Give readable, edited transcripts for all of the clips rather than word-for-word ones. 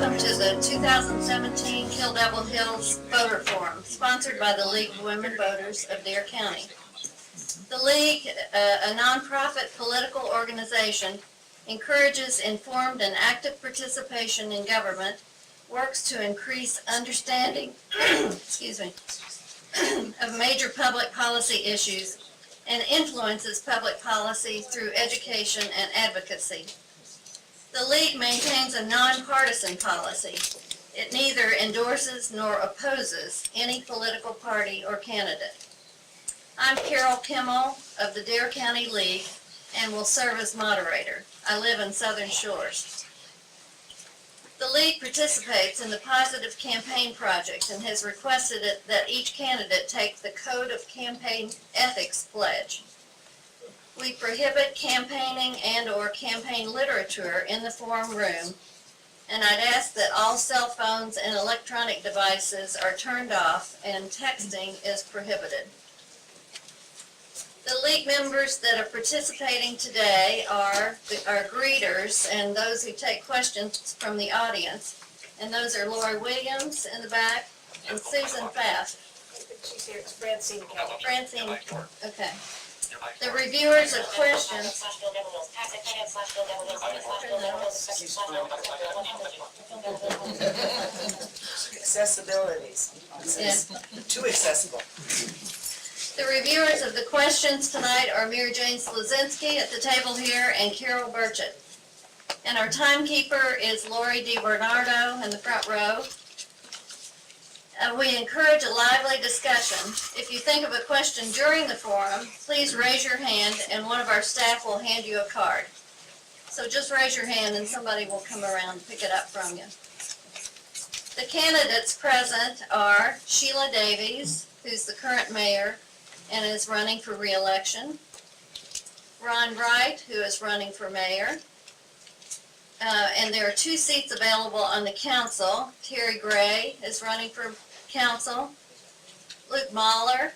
welcome to the 2017 Kill Devil Hills Voter Forum, sponsored by the League of Women Voters of Dare County. The League, a nonprofit political organization, encourages informed and active participation in government, works to increase understanding of major public policy issues, and influences public policy through education and advocacy. The League maintains a nonpartisan policy. It neither endorses nor opposes any political party or candidate. I'm Carol Kimmel of the Dare County League and will serve as moderator. I live in Southern Shores. The League participates in the Positive Campaign Project and has requested that each candidate take the Code of Campaign Ethics pledge. We prohibit campaigning and/or campaign literature in the forum room, and I'd ask that all cell phones and electronic devices are turned off and texting is prohibited. The League members that are participating today are our greeters and those who take questions from the audience, and those are Lori Williams in the back and Susan Pfaff. She's here, it's Francine Kelly. Francine, okay. The reviewers of questions. Accessibilities. Yeah. Too accessible. The reviewers of the questions tonight are Mary Jane Slazinski at the table here and Carol Burchett. And our timekeeper is Lori DiBernardo in the front row. We encourage a lively discussion. If you think of a question during the forum, please raise your hand and one of our staff will hand you a card. So just raise your hand and somebody will come around and pick it up from you. The candidates present are Sheila Davies, who's the current mayor and is running for re-election, Ron Wright, who is running for mayor, and there are 2 seats available on the council. Terry Gray is running for council, Luke Mahler,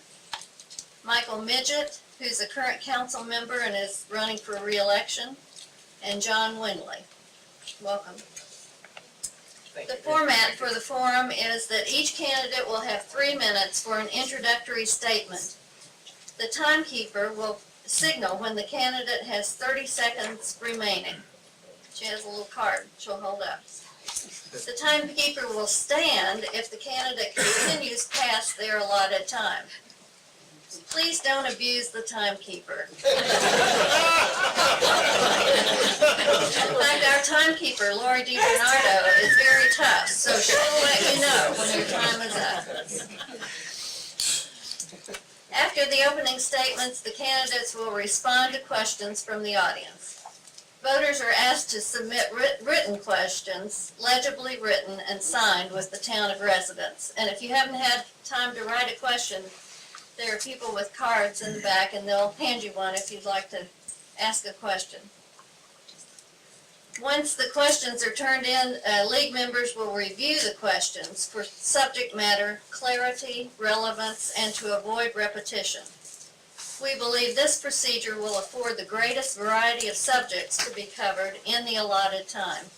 Michael Midget, who's a current council member and is running for re-election, and John Windley. Welcome. The format for the forum is that each candidate will have 3 minutes for an introductory statement. The timekeeper will signal when the candidate has 30 seconds remaining. She has a little card she'll hold up. The timekeeper will stand if the candidate continues past their allotted time. Please don't abuse the timekeeper. In fact, our timekeeper, Lori DiBernardo, is very tough, so she'll let you know when your time is up. After the opening statements, the candidates will respond to questions from the audience. Voters are asked to submit written questions, legibly written and signed with the town of residence. And if you haven't had time to write a question, there are people with cards in the back and they'll hand you one if you'd like to ask a question. Once the questions are turned in, League members will review the questions for subject matter, clarity, relevance, and to avoid repetition. We believe this procedure will afford the greatest variety of subjects to be covered in the allotted time.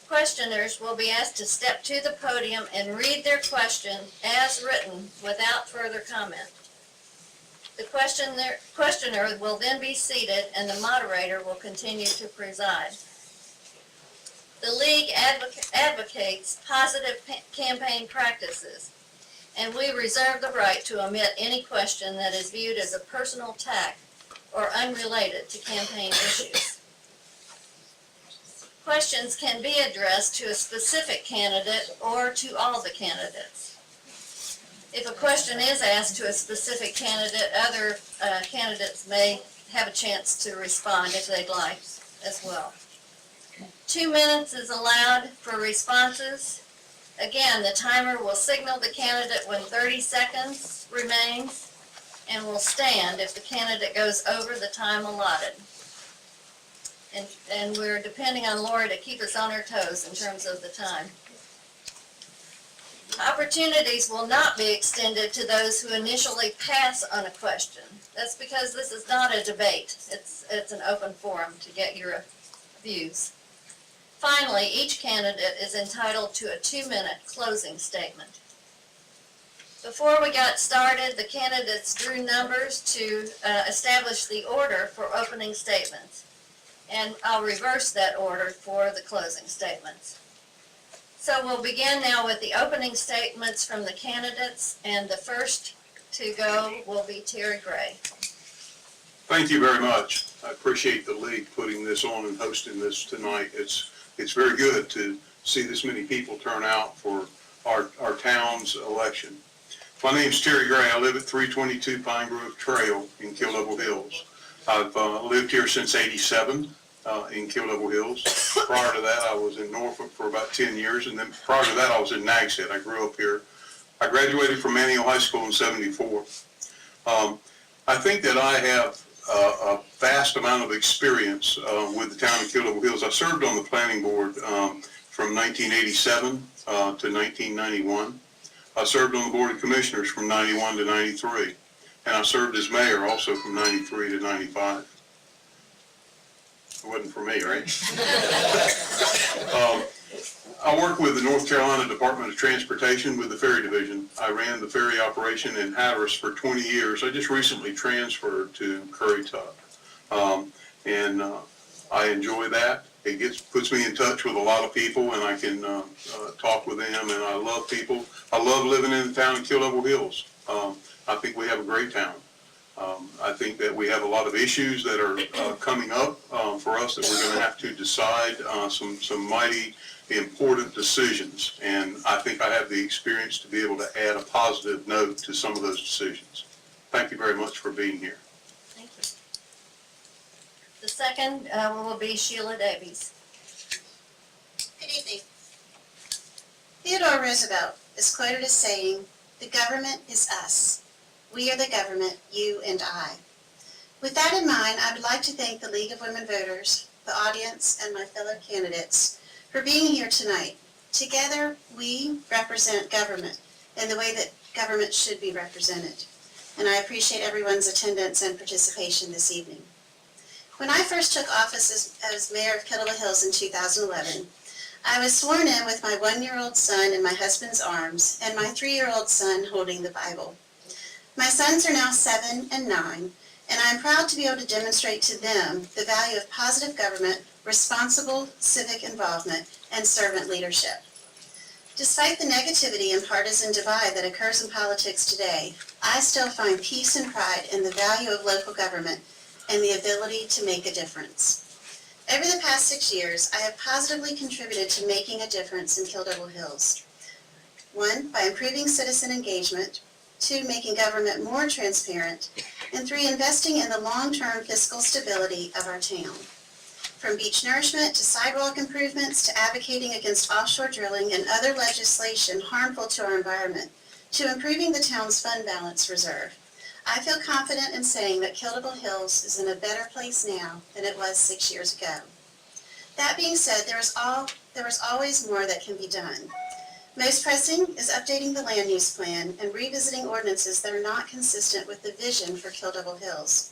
Questioners will be asked to step to the podium and read their question as written without further comment. The questioner will then be seated and the moderator will continue to preside. The League advocates positive campaign practices, and we reserve the right to omit any question that is viewed as a personal attack or unrelated to campaign issues. Questions can be addressed to a specific candidate or to all the candidates. If a question is asked to a specific candidate, other candidates may have a chance to respond if they'd like as well. 2 minutes is allowed for responses. Again, the timer will signal the candidate when 30 seconds remains and will stand if the candidate goes over the time allotted. And we're depending on Laura to keep us on our toes in terms of the time. Opportunities will not be extended to those who initially pass on a question. That's because this is not a debate. It's an open forum to get your views. Finally, each candidate is entitled to a 2-minute closing statement. Before we got started, the candidates drew numbers to establish the order for opening statements. And I'll reverse that order for the closing statements. So we'll begin now with the opening statements from the candidates, and the first to go will be Terry Gray. Thank you very much. I appreciate the league putting this on and hosting this tonight. It's very good to see this many people turn out for our town's election. My name's Terry Gray. I live at 322 Pine Grove Trail in Kill Devil Hills. I've lived here since '87 in Kill Devil Hills. Prior to that, I was in Norfolk for about 10 years, and then prior to that, I was in Nags Head. I grew up here. I graduated from Mayoral High School in '74. I think that I have a vast amount of experience with the town of Kill Devil Hills. I served on the planning board from 1987 to 1991. I served on the Board of Commissioners from 91 to 93, and I served as mayor also from 93 to 95. It wasn't for me, right? I worked with the North Carolina Department of Transportation with the ferry division. I ran the ferry operation in Hatteras for 20 years. I just recently transferred to Currituck, and I enjoy that. It puts me in touch with a lot of people, and I can talk with them, and I love people. I love living in the town of Kill Devil Hills. I think we have a great town. I think that we have a lot of issues that are coming up for us that we're going to have to decide some mighty important decisions, and I think I have the experience to be able to add a positive note to some of those decisions. Thank you very much for being here. Thank you. The second will be Sheila Davies. Good evening. Theodore Roosevelt is quoted as saying, "The government is us. We are the government, you and I." With that in mind, I would like to thank the League of Women Voters, the audience, and my fellow candidates for being here tonight. Together, we represent government in the way that government should be represented. And I appreciate everyone's attendance and participation this evening. When I first took office as mayor of Kill Devil Hills in 2011, I was sworn in with my 1-year-old son in my husband's arms and my 3-year-old son holding the Bible. My sons are now 7 and 9, and I'm proud to be able to demonstrate to them the value of positive government, responsible civic involvement, and servant leadership. Despite the negativity and partisan divide that occurs in politics today, I still find peace and pride in the value of local government and the ability to make a difference. Over the past 6 years, I have positively contributed to making a difference in Kill Devil Hills. 1, by improving citizen engagement. 2, making government more transparent. And 3, investing in the long-term fiscal stability of our town. From beach nourishment to sidewalk improvements to advocating against offshore drilling and other legislation harmful to our environment, to improving the town's fund balance reserve, I feel confident in saying that Kill Devil Hills is in a better place now than it was 6 years ago. That being said, there is always more that can be done. Most pressing is updating the land use plan and revisiting ordinances that are not consistent with the vision for Kill Devil Hills.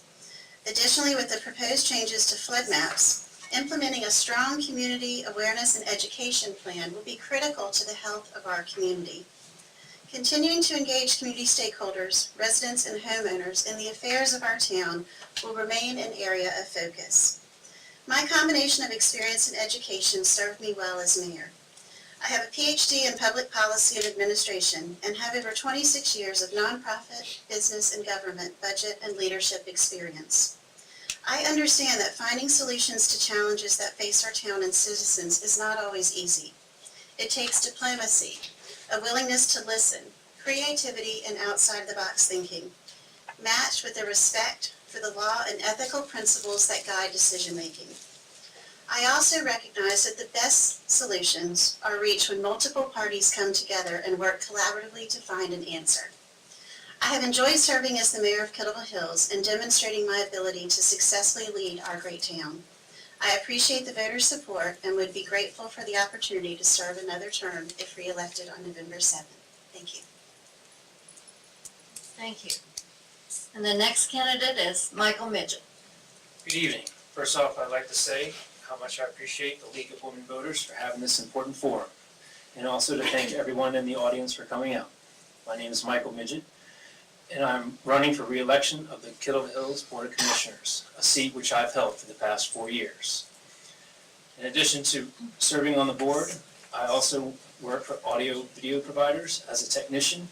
Additionally, with the proposed changes to flood maps, implementing a strong community awareness and education plan will be critical to the health of our community. Continuing to engage community stakeholders, residents, and homeowners in the affairs of our town will remain an area of focus. My combination of experience and education served me well as mayor. I have a PhD in public policy and administration and have over 26 years of nonprofit, business, and government budget and leadership experience. I understand that finding solutions to challenges that face our town and citizens is not always easy. It takes diplomacy, a willingness to listen, creativity, and outside-the-box thinking, matched with a respect for the law and ethical principles that guide decision-making. I also recognize that the best solutions are reached when multiple parties come together and work collaboratively to find an answer. I have enjoyed serving as the mayor of Kill Devil Hills and demonstrating my ability to successfully lead our great town. I appreciate the voters' support and would be grateful for the opportunity to serve another term if re-elected on November 7th. Thank you. Thank you. And the next candidate is Michael Midget. Good evening. First off, I'd like to say how much I appreciate the League of Women Voters for having this important forum, and also to thank everyone in the audience for coming out. My name is Michael Midget, and I'm running for re-election of the Kittle Hills Board of Commissioners, a seat which I've held for the past 4 years. In addition to serving on the board, I also work for audio-video providers as a technician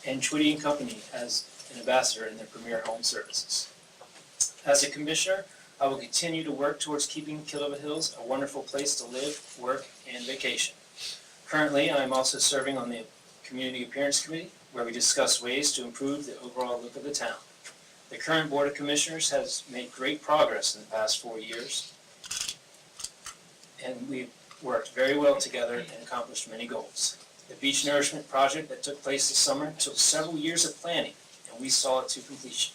and Twitty & Company as an ambassador in their premier home services. As a commissioner, I will continue to work towards keeping Kittle Hills a wonderful place to live, work, and vacation. Currently, I am also serving on the Community Appearance Committee, where we discuss ways to improve the overall look of the town. The current Board of Commissioners has made great progress in the past 4 years, and we've worked very well together and accomplished many goals. The beach nourishment project that took place this summer took several years of planning, and we saw it to completion.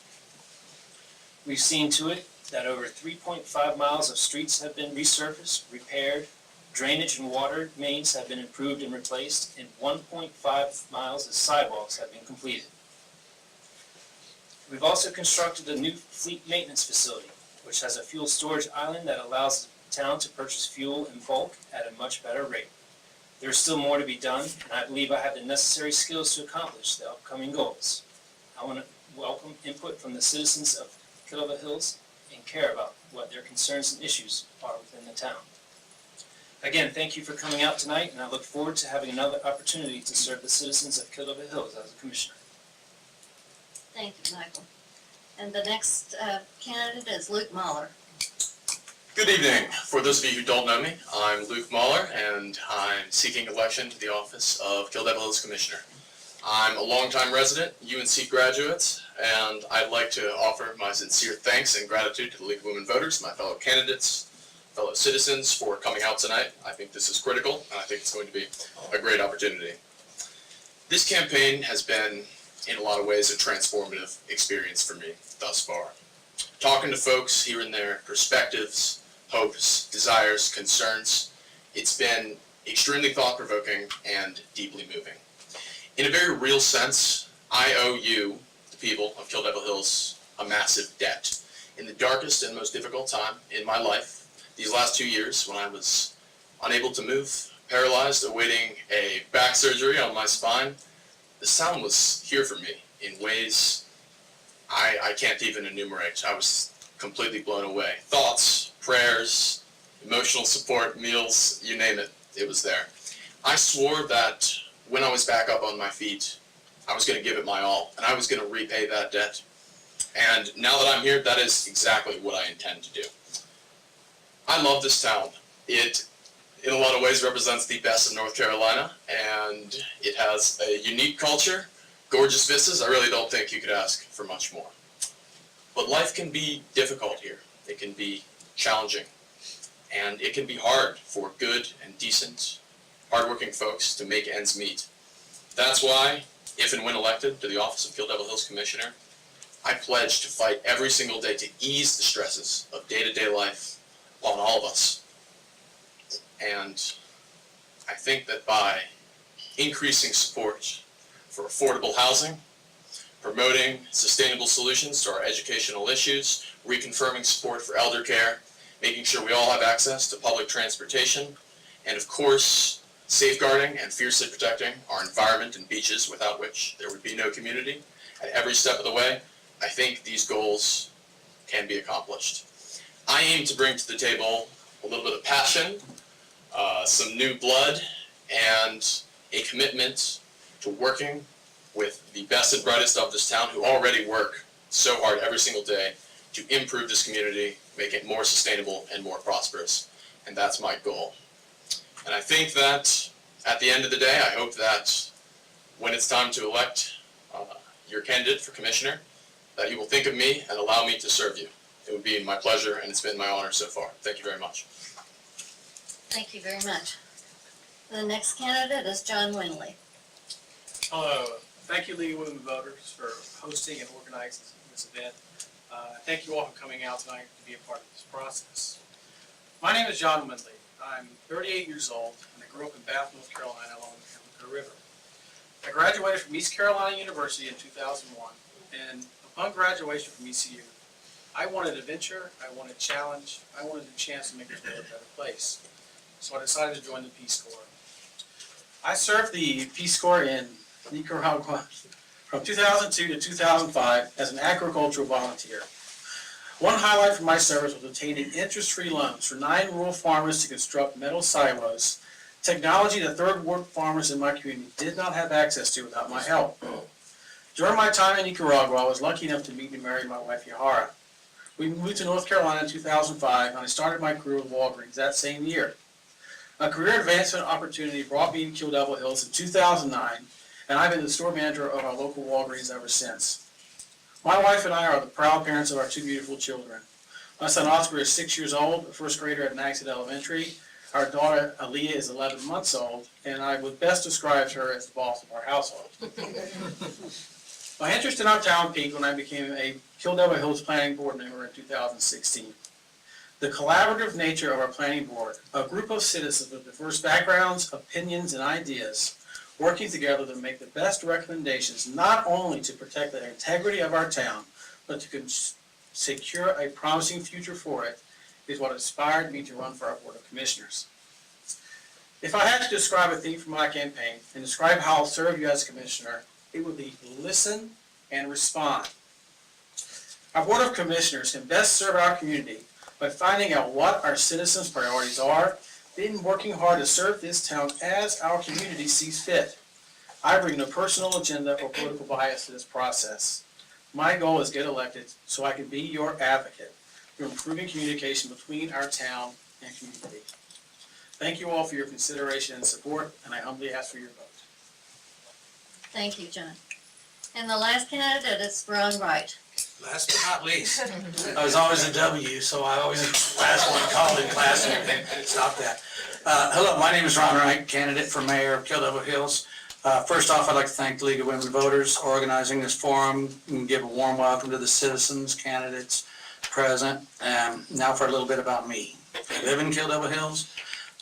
We've seen to it that over 3.5 miles of streets have been resurfaced, repaired, drainage and water mains have been improved and replaced, and 1.5 miles of sidewalks have been completed. We've also constructed a new fleet maintenance facility, which has a fuel storage island that allows the town to purchase fuel in bulk at a much better rate. There's still more to be done, and I believe I have the necessary skills to accomplish the upcoming goals. I want to welcome input from the citizens of Kittle Hills and care about what their concerns and issues are within the town. Again, thank you for coming out tonight, and I look forward to having another opportunity to serve the citizens of Kittle Hills as a commissioner. Thank you, Michael. And the next candidate is Luke Mahler. Good evening. For those of you who don't know me, I'm Luke Mahler, and I'm seeking election to the office of Kittle Hills Commissioner. I'm a longtime resident, UNC graduate, and I'd like to offer my sincere thanks and gratitude to the League of Women Voters, my fellow candidates, fellow citizens for coming out tonight. I think this is critical, and I think it's going to be a great opportunity. This campaign has been, in a lot of ways, a transformative experience for me thus far. Talking to folks, hearing their perspectives, hopes, desires, concerns, it's been extremely thought-provoking and deeply moving. In a very real sense, I owe you, the people of Kittle Hills, a massive debt. In the darkest and most difficult time in my life, these last 2 years, when I was unable to move, paralyzed, awaiting a back surgery on my spine, the sound was here for me in ways I can't even enumerate. I was completely blown away. Thoughts, prayers, emotional support, meals, you name it, it was there. I swore that when I was back up on my feet, I was going to give it my all, and I was going to repay that debt. And now that I'm here, that is exactly what I intend to do. I love this town. It, in a lot of ways, represents the best of North Carolina, and it has a unique culture, gorgeous vistas. I really don't think you could ask for much more. But life can be difficult here. It can be challenging, and it can be hard for good and decent, hardworking folks to make ends meet. That's why, if and when elected to the office of Kittle Hills Commissioner, I pledge to fight every single day to ease the stresses of day-to-day life on all of us. And I think that by increasing support for affordable housing, promoting sustainable solutions to our educational issues, reconfirming support for elder care, making sure we all have access to public transportation, and of course, safeguarding and fiercely protecting our environment and beaches, without which there would be no community. At every step of the way, I think these goals can be accomplished. I aim to bring to the table a little bit of passion, some new blood, and a commitment to working with the best and brightest of this town who already work so hard every single day to improve this community, make it more sustainable and more prosperous. And that's my goal. And I think that at the end of the day, I hope that when it's time to elect your candidate for commissioner, that you will think of me and allow me to serve you. It would be my pleasure, and it's been my honor so far. Thank you very much. Thank you very much. The next candidate is John Winley. Hello. Thank you, League of Women Voters, for hosting and organizing this event. Thank you all for coming out tonight to be a part of this process. My name is John Winley. I'm 38 years old, and I grew up in Bath, North Carolina, along the Pamlico River. I graduated from East Carolina University in 2001, and upon graduation from ECU, I wanted adventure, I wanted challenge, I wanted a chance to make this world a better place. So I decided to join the Peace Corps. I served the Peace Corps in Nicaragua from 2002 to 2005 as an agricultural volunteer. One highlight from my service was obtaining interest-free loans for 9 rural farmers to construct metal silos, technology that third world farmers in my community did not have access to without my help. During my time in Nicaragua, I was lucky enough to meet and marry my wife, Yahara. We moved to North Carolina in 2005, and I started my career with Walgreens that same year. A career advancement opportunity brought me to Kill Devil Hills in 2009, and I've been the store manager of our local Walgreens ever since. My wife and I are the proud parents of our 2 beautiful children. My son Oscar is 6 years old, a first grader at Nagsett Elementary. Our daughter Aaliyah is 11 months old, and I would best describe her as the boss of our household. My interest in our town peaked when I became a Kill Devil Hills Planning Board member in 2016. The collaborative nature of our planning board, a group of citizens with diverse backgrounds, opinions, and ideas, working together to make the best recommendations not only to protect the integrity of our town, but to secure a promising future for it, is what inspired me to run for our Board of Commissioners. If I had to describe a theme for my campaign and describe how I'll serve you as Commissioner, it would be listen and respond. Our Board of Commissioners can best serve our community by finding out what our citizens' priorities are, then working hard to serve this town as our community sees fit. I bring no personal agenda or political bias to this process. My goal is to get elected so I can be your advocate for improving communication between our town and community. Thank you all for your consideration and support, and I humbly ask for your vote. Thank you, John. And the last candidate is Ron Wright. Last but not least, I was always a W, so I always last one called in class and everything. Stop that. Hello, my name is Ron Wright, candidate for mayor of Kill Devil Hills. First off, I'd like to thank the League of Women Voters for organizing this forum and give a warm welcome to the citizens, candidates present. Now for a little bit about me. I live in Kill Devil Hills.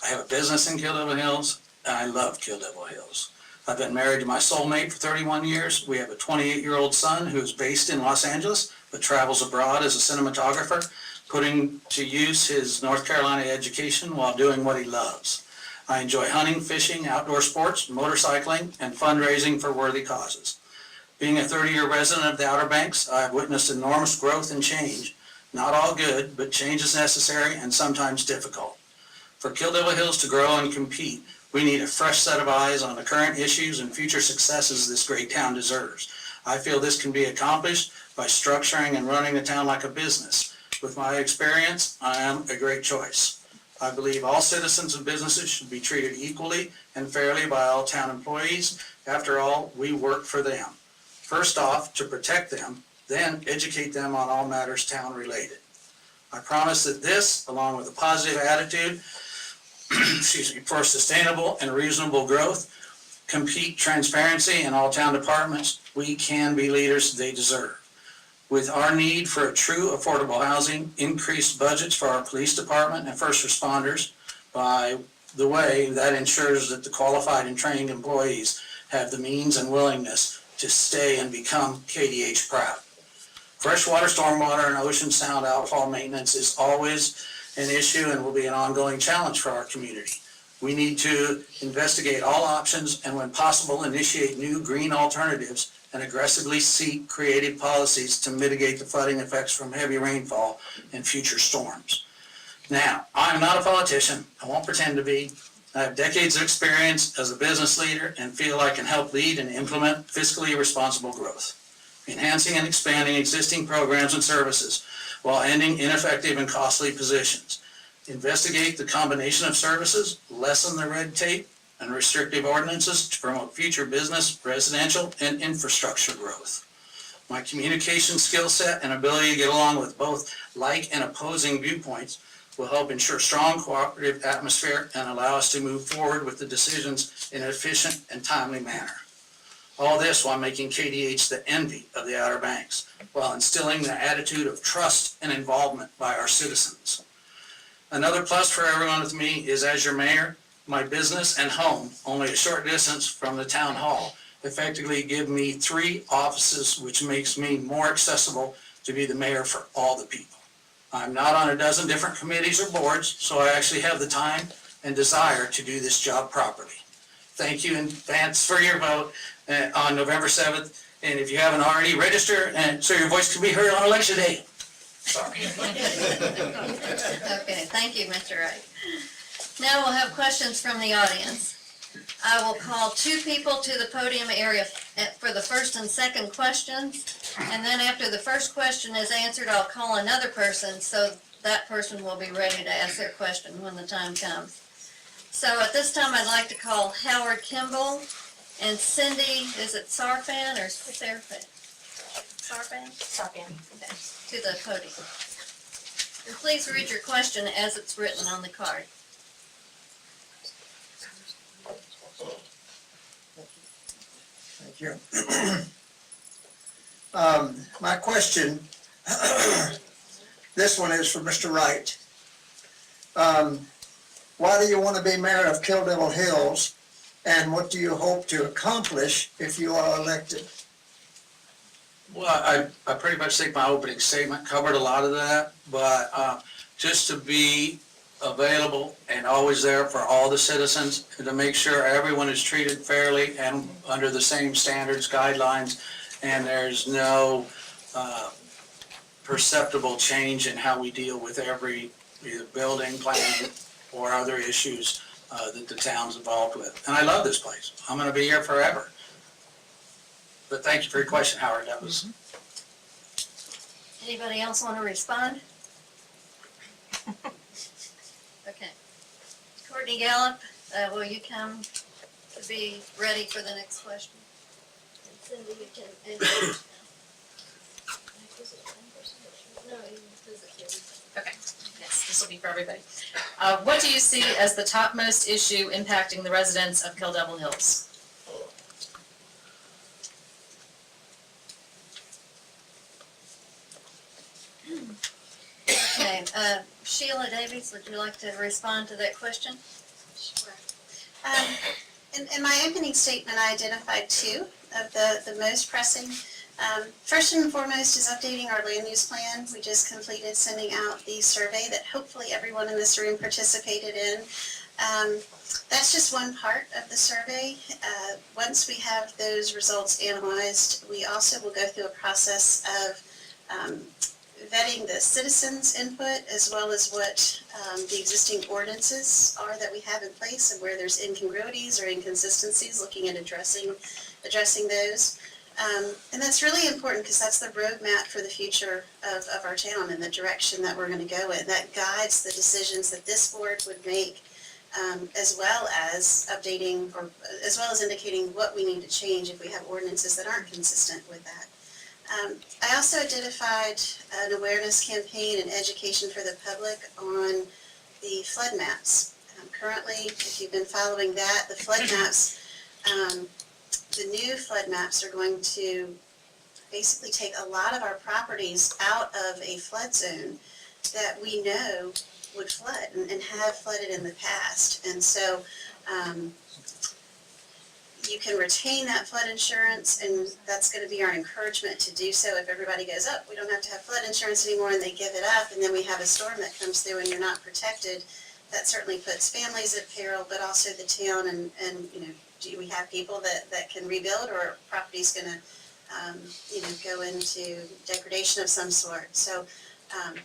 I have a business in Kill Devil Hills, and I love Kill Devil Hills. I've been married to my soulmate for 31 years. We have a 28-year-old son who's based in Los Angeles, but travels abroad as a cinematographer, putting to use his North Carolina education while doing what he loves. I enjoy hunting, fishing, outdoor sports, motorcycling, and fundraising for worthy causes. Being a 30-year resident of the Outer Banks, I have witnessed enormous growth and change. Not all good, but change is necessary and sometimes difficult. For Kill Devil Hills to grow and compete, we need a fresh set of eyes on the current issues and future successes this great town deserves. I feel this can be accomplished by structuring and running the town like a business. With my experience, I am a great choice. I believe all citizens and businesses should be treated equally and fairly by all town employees. After all, we work for them. First off, to protect them, then educate them on all matters town related. I promise that this, along with a positive attitude, for sustainable and reasonable growth, compete, transparency in all town departments, we can be leaders they deserve. With our need for a true affordable housing, increased budgets for our police department and first responders, by the way, that ensures that the qualified and trained employees have the means and willingness to stay and become KDH proud. Freshwater, stormwater, and ocean sound outfall maintenance is always an issue and will be an ongoing challenge for our community. We need to investigate all options and, when possible, initiate new green alternatives and aggressively seek creative policies to mitigate the flooding effects from heavy rainfall and future storms. Now, I'm not a politician. I won't pretend to be. I have decades of experience as a business leader and feel I can help lead and implement fiscally responsible growth, enhancing and expanding existing programs and services while ending ineffective and costly positions. Investigate the combination of services, lessen the red tape and restrictive ordinances to promote future business, residential, and infrastructure growth. My communication skill set and ability to get along with both like and opposing viewpoints will help ensure strong cooperative atmosphere and allow us to move forward with the decisions in an efficient and timely manner. All this while making KDH the envy of the Outer Banks, while instilling the attitude of trust and involvement by our citizens. Another plus for everyone with me is, as your mayor, my business and home, only a short distance from the town hall, effectively give me 3 offices, which makes me more accessible to be the mayor for all the people. I'm not on a dozen different committees or boards, so I actually have the time and desire to do this job properly. Thank you in advance for your vote on November 7th. And if you haven't already, register and so your voice can be heard on election day. Sorry. Okay, thank you, Mr. Wright. Now we'll have questions from the audience. I will call 2 people to the podium area for the first and second questions. And then after the first question is answered, I'll call another person so that person will be ready to ask their question when the time comes. So at this time, I'd like to call Howard Kimball and Cindy, is it Sarfan or Sarfan? Sarfan? Sarfan. Okay, to the podium. And please read your question as it's written on the card. Thank you. My question, this one is for Mr. Wright. Why do you want to be mayor of Kill Devil Hills, and what do you hope to accomplish if you are elected? Well, I pretty much think my opening statement covered a lot of that, but just to be available and always there for all the citizens and to make sure everyone is treated fairly and under the same standards, guidelines, and there's no perceptible change in how we deal with every either building, plan, or other issues that the town's involved with. And I love this place. I'm going to be here forever. But thank you for your question, Howard. That was. Anybody else want to respond? Okay. Courtney Gallup, will you come to be ready for the next question? And Cindy, you can answer. No, you visit. Okay, yes, this will be for everybody. What do you see as the topmost issue impacting the residents of Kill Devil Hills? Okay, Sheila Davies, would you like to respond to that question? Sure. In my opening statement, I identified 2 of the most pressing. First and foremost is updating our land use plan. We just completed sending out the survey that hopefully everyone in this room participated in. That's just one part of the survey. Once we have those results analyzed, we also will go through a process of vetting the citizens' input as well as what the existing ordinances are that we have in place and where there's incongruities or inconsistencies, looking at addressing those. And that's really important because that's the roadmap for the future of our town and the direction that we're going to go in. That guides the decisions that this board would make, as well as updating or as well as indicating what we need to change if we have ordinances that aren't consistent with that. I also identified an awareness campaign and education for the public on the flood maps. Currently, if you've been following that, the flood maps, the new flood maps are going to basically take a lot of our properties out of a flood zone that we know would flood and have flooded in the past. And so you can retain that flood insurance, and that's going to be our encouragement to do so. If everybody goes, oh, we don't have to have flood insurance anymore, and they give it up, and then we have a storm that comes through and you're not protected, that certainly puts families at peril, but also the town. And you know, do we have people that can rebuild, or property's going to go into degradation of some sort? So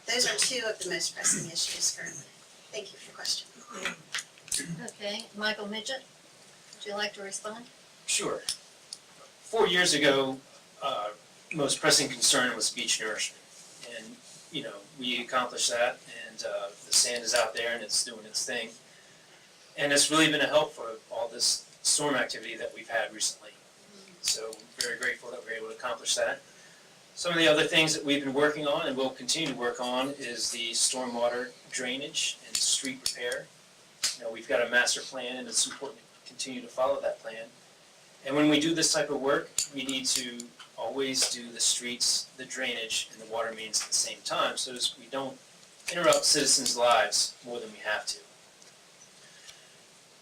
those are 2 of the most pressing issues currently. Thank you for your question. Okay, Michael Midget, would you like to respond? Sure. 4 years ago, most pressing concern was beach nourishment. And, you know, we accomplished that, and the sand is out there and it's doing its thing. And it's really been a help for all this storm activity that we've had recently. So very grateful that we were able to accomplish that. Some of the other things that we've been working on and will continue to work on is the stormwater drainage and street repair. You know, we've got a master plan, and it's important to continue to follow that plan. And when we do this type of work, we need to always do the streets, the drainage, and the water mains at the same time, so as we don't interrupt citizens' lives more than we have to.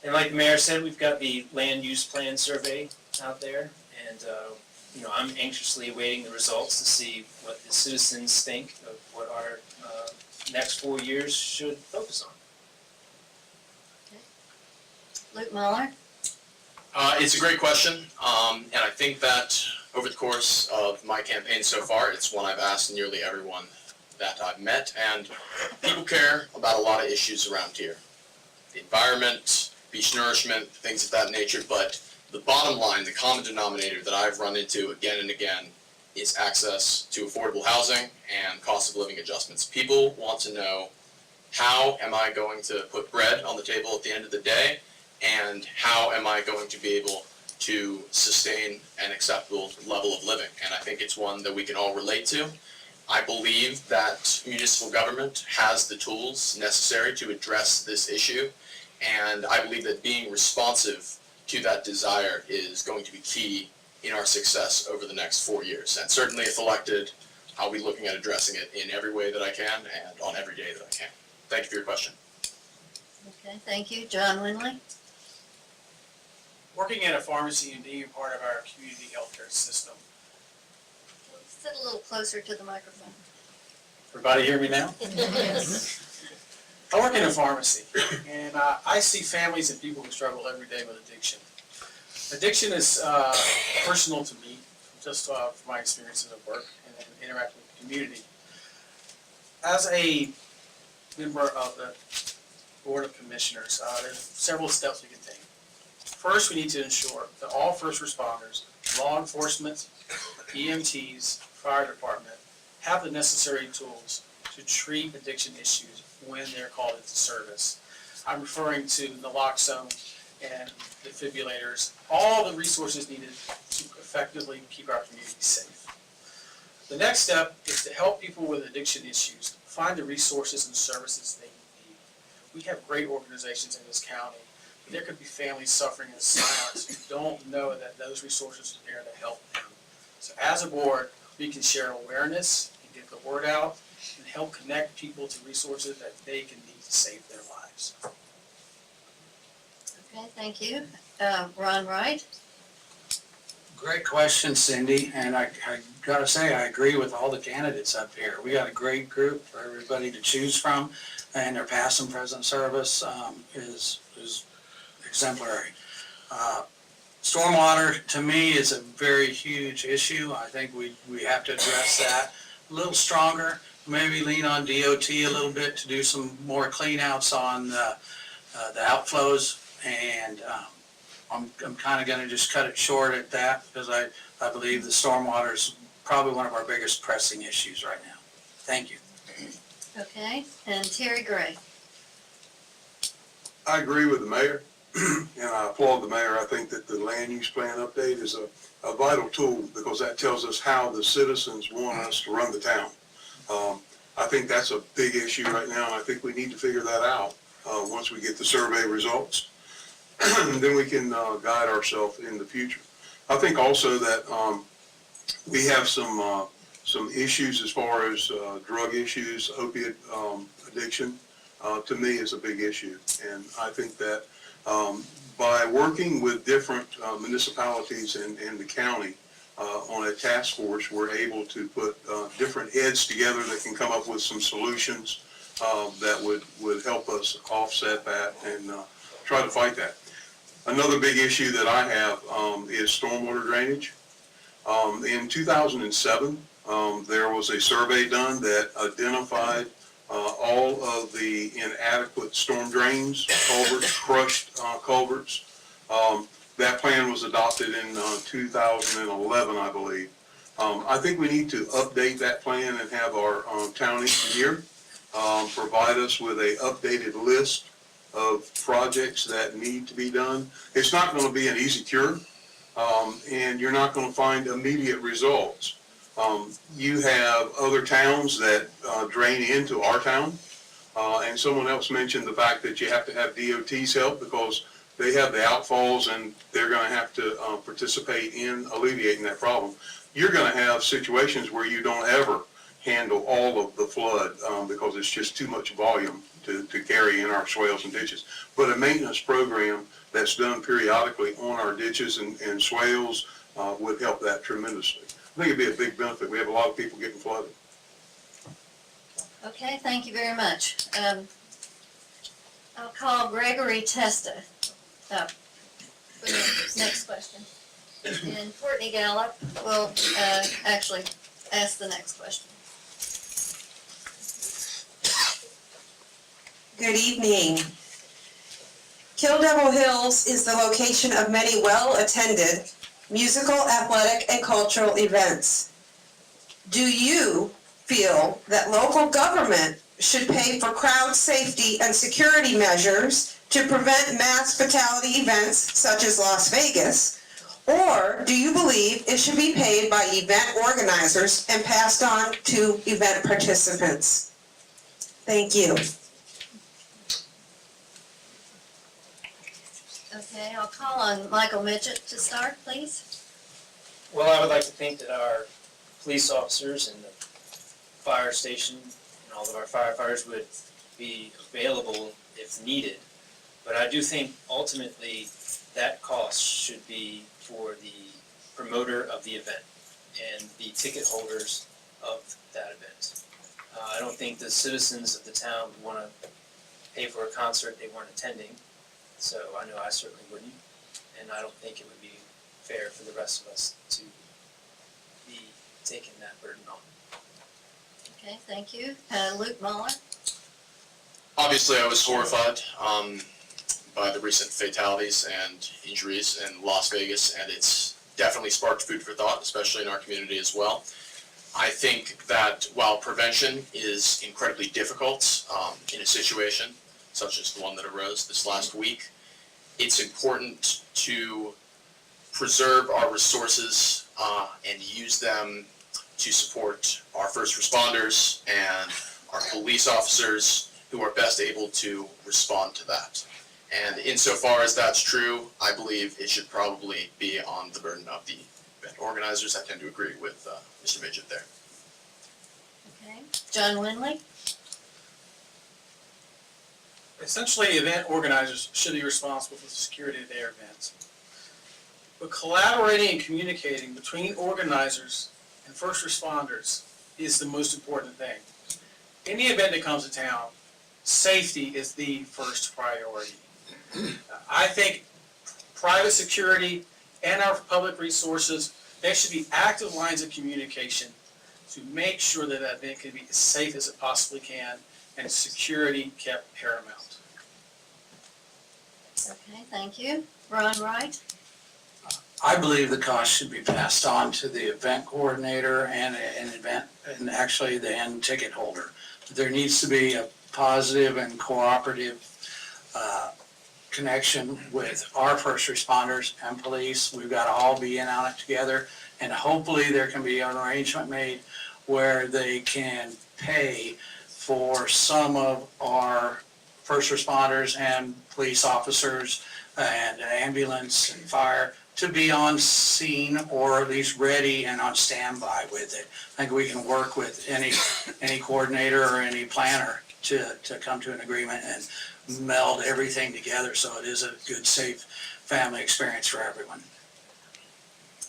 And like the mayor said, we've got the land use plan survey out there, and I'm anxiously awaiting the results to see what the citizens think of what our next 4 years should focus on. Luke Muller? It's a great question, and I think that over the course of my campaign so far, it's one I've asked nearly everyone that I've met, and people care about a lot of issues around here. The environment, beach nourishment, things of that nature, but the bottom line, the common denominator that I've run into again and again is access to affordable housing and cost of living adjustments. People want to know, how am I going to put bread on the table at the end of the day, and how am I going to be able to sustain an acceptable level of living? And I think it's one that we can all relate to. I believe that municipal government has the tools necessary to address this issue, and I believe that being responsive to that desire is going to be key in our success over the next 4 years. And certainly if elected, I'll be looking at addressing it in every way that I can and on every day that I can. Thank you for your question. Okay, thank you. John Winley? Working at a pharmacy and being a part of our community healthcare system. Sit a little closer to the microphone. Everybody hear me now? I work in a pharmacy, and I see families and people who struggle every day with addiction. Addiction is personal to me, just from my experiences at work and interacting with the community. As a member of the Board of Commissioners, there's several steps we can take. First, we need to ensure that all first responders, law enforcement, EMTs, fire department, have the necessary tools to treat addiction issues when they're called into service. I'm referring to naloxone and defibrillators, all the resources needed to effectively keep our community safe. The next step is to help people with addiction issues find the resources and services they need. We have great organizations in this county, but there could be families suffering in silence who don't know that those resources are there to help them. So as a board, we can share awareness and get the word out and help connect people to resources that they can need to save their lives. Okay, thank you. Ron Wright? Great question, Cindy, and I gotta say, I agree with all the candidates up here. We got a great group for everybody to choose from, and their past and present service is exemplary. Stormwater, to me, is a very huge issue. I think we have to address that a little stronger, maybe lean on DOT a little bit to do some more clean outs on the outflows, and I'm kind of going to just cut it short at that, because I believe the stormwater is probably one of our biggest pressing issues right now. Thank you. Okay, and Terry Gray? I agree with the mayor, and I applaud the mayor. I think that the land use plan update is a vital tool, because that tells us how the citizens want us to run the town. I think that's a big issue right now, and I think we need to figure that out once we get the survey results. Then we can guide ourselves in the future. I think also that we have some issues as far as drug issues, opiate addiction. To me, is a big issue, and I think that by working with different municipalities in the county on a task force, we're able to put different heads together that can come up with some solutions that would help us offset that and try to fight that. Another big issue that I have is stormwater drainage. In 2007, there was a survey done that identified all of the inadequate storm drains, culverts, crushed culverts. That plan was adopted in 2011, I believe. I think we need to update that plan and have our town engineer provide us with a updated list of projects that need to be done. It's not going to be an easy cure, and you're not going to find immediate results. You have other towns that drain into our town, and someone else mentioned the fact that you have to have DOT's help because they have the outfalls and they're going to have to participate in alleviating that problem. You're going to have situations where you don't ever handle all of the flood because it's just too much volume to carry in our swales and ditches. But a maintenance program that's done periodically on our ditches and swales, would help that tremendously. I think it'd be a big benefit. We have a lot of people getting flooded. Okay, thank you very much. I'll call Gregory Testa up for the next question. And Courtney Gallup will actually ask the next question. Good evening. Kill Devil Hills is the location of many well-attended musical, athletic, and cultural events. Do you feel that local government should pay for crowd safety and security measures to prevent mass fatality events such as Las Vegas? Or do you believe it should be paid by event organizers and passed on to event participants? Thank you. Okay, I'll call on Michael Midget to start, please. Well, I would like to think that our police officers and the fire station and all of our firefighters would be available if needed. But I do think ultimately that cost should be for the promoter of the event and the ticket holders of that event. I don't think the citizens of the town would want to pay for a concert they weren't attending. So I know I certainly wouldn't, and I don't think it would be fair for the rest of us to be taking that burden on. Okay, thank you. Luke Muller. Obviously, I was horrified by the recent fatalities and injuries in Las Vegas, and it's definitely sparked food for thought, especially in our community as well. I think that while prevention is incredibly difficult in a situation such as the one that arose this last week, it's important to preserve our resources and use them to support our first responders and our police officers who are best able to respond to that. And insofar as that's true, I believe it should probably be on the burden of the event organizers. I tend to agree with Mr. Midget there. Okay, John Winley. Essentially, event organizers should be responsible for the security of their events. But collaborating and communicating between organizers and first responders is the most important thing. Any event that comes to town, safety is the first priority. I think private security and our public resources, there should be active lines of communication to make sure that that event can be as safe as it possibly can and security kept paramount. Okay, thank you. Ron Wright. I believe the cost should be passed on to the event coordinator and actually the end ticket holder. There needs to be a positive and cooperative connection with our first responders and police. We've got to all be in on it together, and hopefully there can be an arrangement made where they can pay for some of our first responders and police officers and ambulance and fire to be on scene or at least ready and on standby with it. I think we can work with any coordinator or any planner to come to an agreement and meld everything together so it is a good, safe family experience for everyone.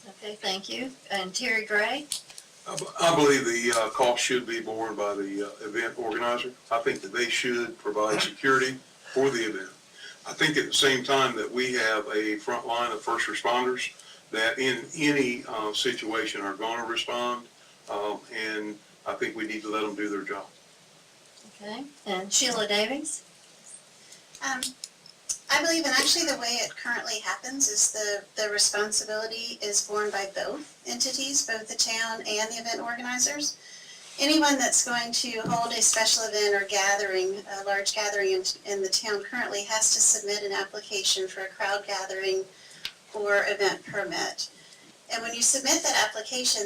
Okay, thank you. And Terry Gray. I believe the cost should be borne by the event organizer. I think that they should provide security for the event. I think at the same time that we have a front line of first responders that in any situation are going to respond, and I think we need to let them do their job. Okay, and Sheila Davies. I believe, and actually the way it currently happens is the responsibility is borne by both entities, both the town and the event organizers. Anyone that's going to hold a special event or gathering, a large gathering in the town currently has to submit an application for a crowd gathering or event permit. And when you submit that application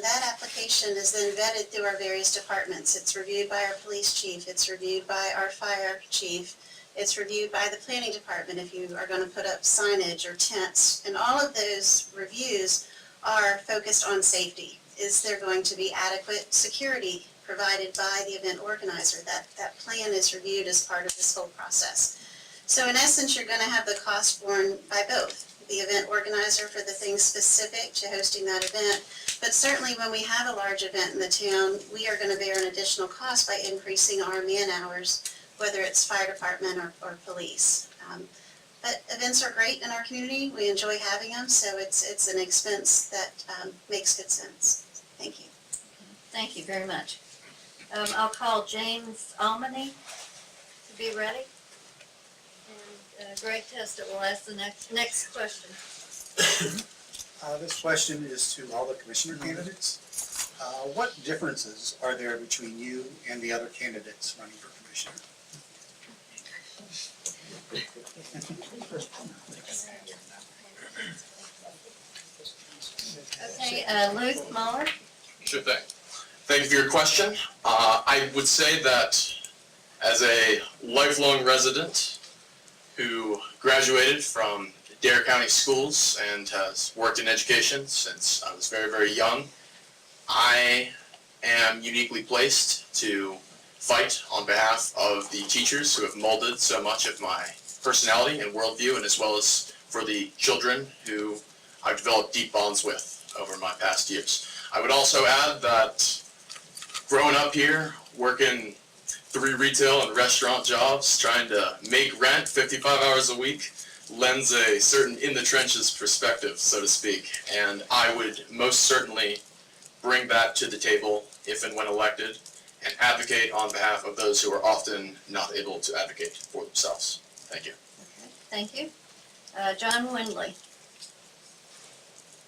is then vetted through our various departments. It's reviewed by our police chief, it's reviewed by our fire chief, it's reviewed by the planning department if you are going to put up signage or tents. And all of those reviews are focused on safety. Is there going to be adequate security provided by the event organizer? That plan is reviewed as part of this whole process. So in essence, you're going to have the cost borne by both the event organizer for the things specific to hosting that event. But certainly when we have a large event in the town, we are going to bear an additional cost by increasing our man hours, whether it's fire department or police. But events are great in our community. We enjoy having them, so it's an expense that makes good sense. Thank you. Thank you very much. I'll call James Almany to be ready. And Greg Testa will ask the next question. This question is to all the commissioner candidates. What differences are there between you and the other candidates running for commissioner? Okay, Luke Muller. Sure thing. Thank you for your question. I would say that as a lifelong resident who graduated from Dare County schools and has worked in education since I was very, very young, I am uniquely placed to fight on behalf of the teachers who have molded so much of my personality and worldview, and as well as for the children who I've developed deep bonds with over my past years. I would also add that growing up here, working 3 retail and restaurant jobs, trying to make rent 55 hours a week, lends a certain in-the-trenches perspective, so to speak. And I would most certainly bring that to the table if and when elected, and advocate on behalf of those who are often not able to advocate for themselves. Thank you. Okay, thank you. John Windley.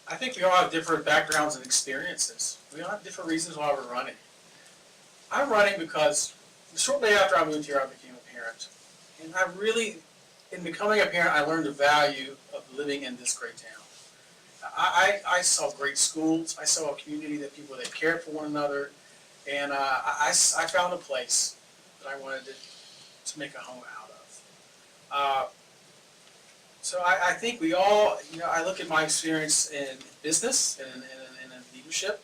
I think we all have different backgrounds and experiences. We all have different reasons why we're running. I'm running because shortly after I moved here, I became a parent. And I really, in becoming a parent, I learned the value of living in this great town. I saw great schools. I saw a community that people that cared for one another. And I found a place that I wanted to make a home out of. So I think we all, I look at my experience in business and in leadership.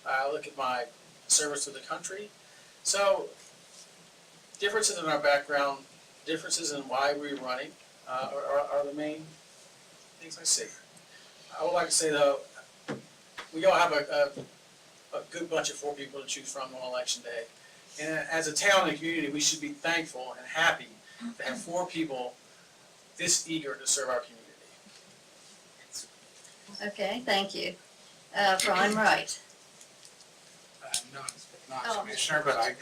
I look at my service to the country. So differences in our background, differences in why we're running are the main things I see. I would like to say, though, we all have a good bunch of 4 people to choose from on election day. And as a town and community, we should be thankful and happy to have 4 people this eager to serve our community. Okay, thank you. Brian Wright. Not Oh. commissioner, but I.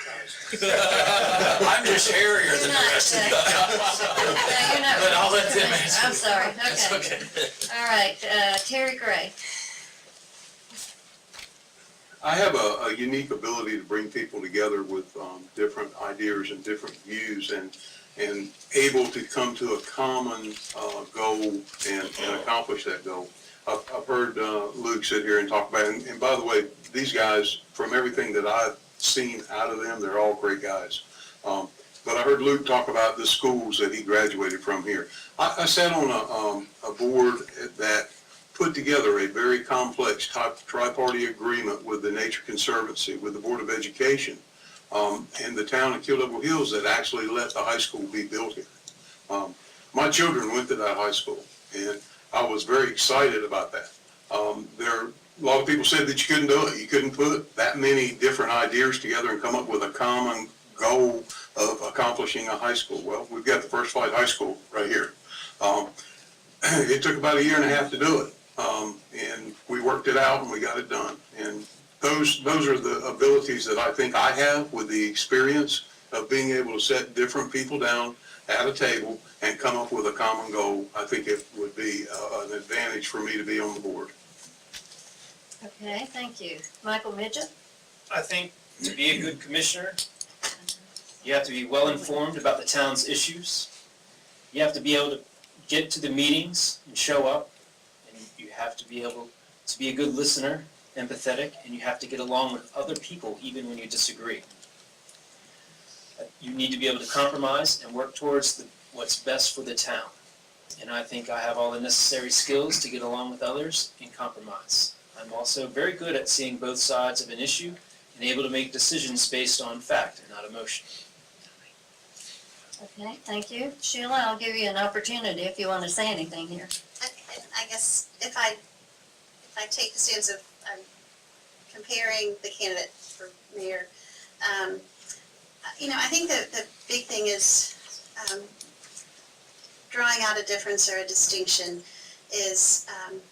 I'm just hairier You're than the not, rest of you. No, you're not. But I'll let them answer. I'm sorry, That's okay. okay. All right, Terry Gray. I have a unique ability to bring people together with different ideas and different views, and able to come to a common goal and accomplish that goal. I've heard Luke sit here and talk about it, and by the way, these guys, from everything that I've seen out of them, they're all great guys. But I heard Luke talk about the schools that he graduated from here. I sat on a board that put together a very complex tri-party agreement with the Nature Conservancy, with the Board of Education, and the town of Kill Devil Hills that actually let the high school be built here. My children went to that high school, and I was very excited about that. A lot of people said that you couldn't do it. You couldn't put that many different ideas together and come up with a common goal of accomplishing a high school. Well, we've got the First Flight High School right here. It took about 1.5 years to do it, and we worked it out and we got it done. And those are the abilities that I think I have with the experience of being able to set different people down at a table and come up with a common goal. I think it would be an advantage for me to be on the board. Okay, thank you. Michael Midget? I think to be a good commissioner, you have to be well informed about the town's issues. You have to be able to get to the meetings and show up. And you have to be able to be a good listener, empathetic, and you have to get along with other people even when you disagree. You need to be able to compromise and work towards what's best for the town. And I think I have all the necessary skills to get along with others and compromise. I'm also very good at seeing both sides of an issue and able to make decisions based on fact and not emotion. Okay, thank you. Sheila, I'll give you an opportunity if you want to say anything here. I I guess if I take the stance of comparing the candidate for mayor, I think the big thing is drawing out a difference or a distinction is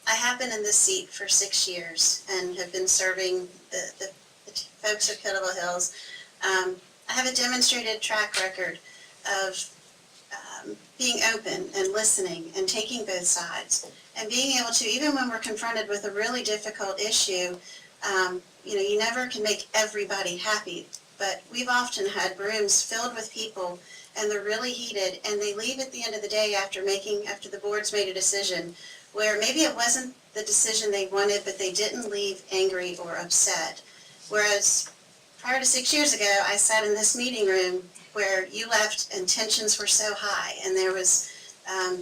I have been in this seat for 6 years and have been serving the folks of Kittleville Hills. I have a demonstrated track record of being open and listening and taking both sides and being able to, even when we're confronted with a really difficult issue, you never can make everybody happy, but we've often had rooms filled with people and they're really heated and they leave at the end of the day after the board's made a decision where maybe it wasn't the decision they wanted, but they didn't leave angry or upset. Whereas prior to 6 years ago, I sat in this meeting room where you left and tensions were so high and there was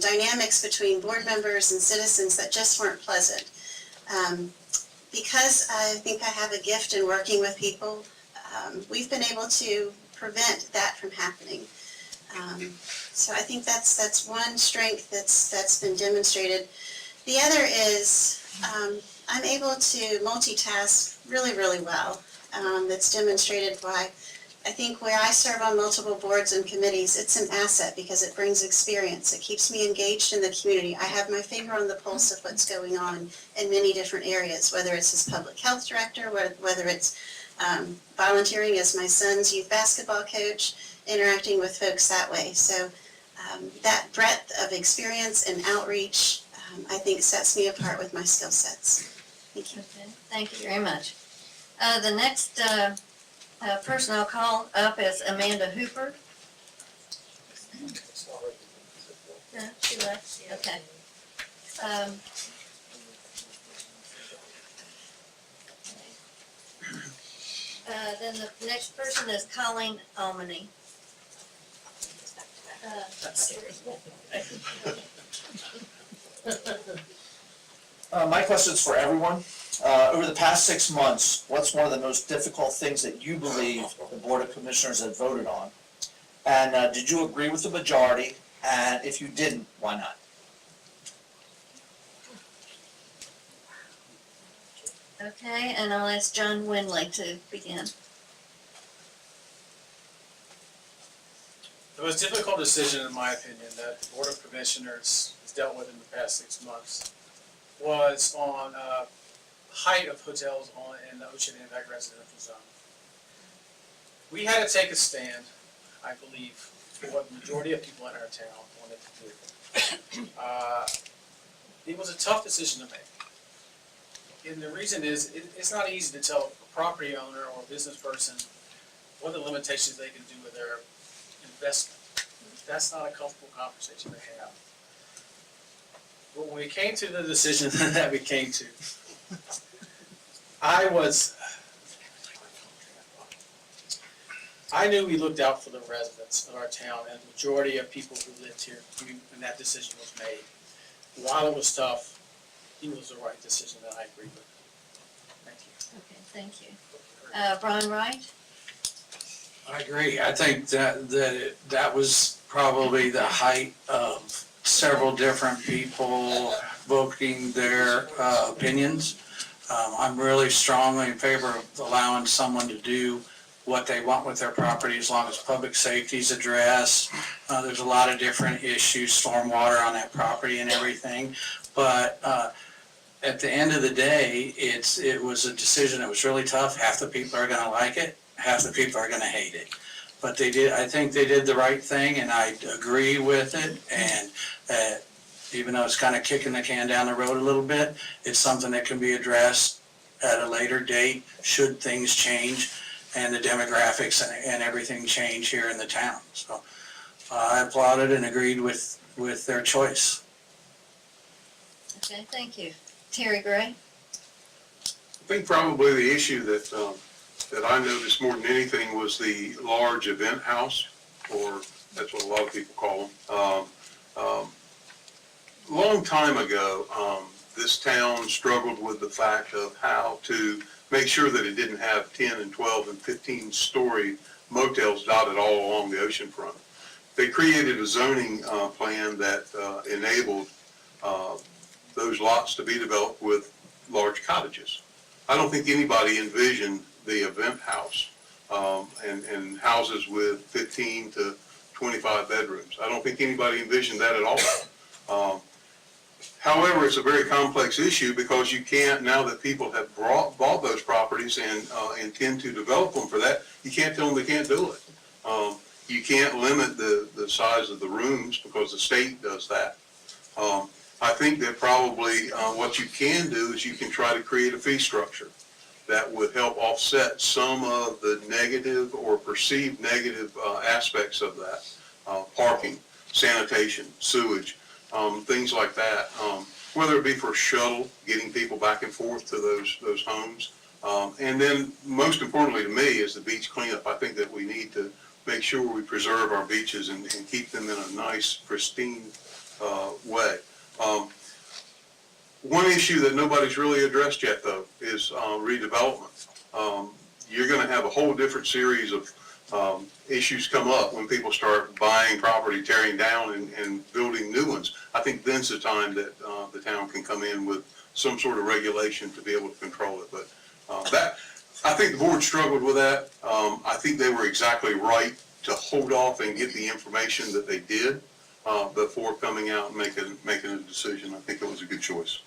dynamics between board members and citizens that just weren't pleasant. Because I think I have a gift in working with people, we've been able to prevent that from happening. So I think that's one strength that's been demonstrated. The other is I'm able to multitask really, really well. That's demonstrated by, I think where I serve on multiple boards and committees, it's an asset because it brings experience. It keeps me engaged in the community. I have my finger on the pulse of what's going on in many different areas, whether it's as public health director, whether it's volunteering as my son's youth basketball coach, interacting with folks that way. So that breadth of experience and outreach, I think sets me apart with my skill sets. Thank you. Okay, thank you very much. The next person I'll call up is Amanda Hooper. Yeah, she left, okay. Then the next person is Colleen Almany. My question's for everyone. Over the past 6 months, what's one of the most difficult things that you believe the Board of Commissioners had voted on? And did you agree with the majority? And if you didn't, why not? Okay, and I'll ask John Winley to begin. The most difficult decision, in my opinion, that the Board of Commissioners has dealt with in the past 6 months was on height of hotels in the Ocean Impact Residential Zone. We had to take a stand, I believe, for what the majority of people in our town wanted to do. It was a tough decision to make. And the reason is, it's not easy to tell a property owner or a business person what the limitations they can do with their investment. That's not a comfortable conversation to have. But when we came to the decision that we came to, I knew we looked out for the residents of our town and the majority of people who lived here when that decision was made. While it was tough, it was the right decision that I agree with. Thank you. Okay, thank you. Brian Wright? I agree. I think that was probably the height of several different people voicing their opinions. I'm really strongly in favor of allowing someone to do what they want with their property as long as public safety is addressed. There's a lot of different issues, stormwater on that property and everything. But at the end of the day, it was a decision that was really tough. Half the people are going to like it, half the people are going to hate it. But I think they did the right thing, and I agree with it. And even though it's kind of kicking the can down the road a little bit, it's something that can be addressed at a later date should things change and the demographics and everything change here in the town. So I applauded and agreed with their choice. Okay, thank you. Terry Gray? I think probably the issue that I noticed more than anything was the large event house, or that's what a lot of people call them. Long time ago, this town struggled with the fact of how to make sure that it didn't have 10 and 12 and 15-story motels dotted all along the those lots to be developed with large cottages. I don't think anybody envisioned the event house and houses with 15 to 25 bedrooms. I don't think anybody envisioned that at all. However, it's a very complex issue because you can't, now that people have bought those properties and intend to develop them for that, you can't tell them they can't do it. You can't limit the size of the rooms because the state does that. I think that probably what you can do is you can try to create a fee structure that would help offset some of the negative or perceived negative aspects of that. Parking, sanitation, sewage, things like that. Whether it be for shuttle, getting people back and forth to those homes. And then most importantly to me is the beach cleanup. I think that we need to make sure we preserve our beaches and keep them in a nice, pristine way. One issue that nobody's really addressed yet, though, is redevelopment. You're going to have a whole different series of issues come up when people start buying property, tearing down, and building new ones. I think then's the time that the town can come in with some sort of regulation to be able to control it. But I think the board struggled with that. I think they were exactly right to hold off and get the information that they did before coming out and making a decision. I think it was a good choice.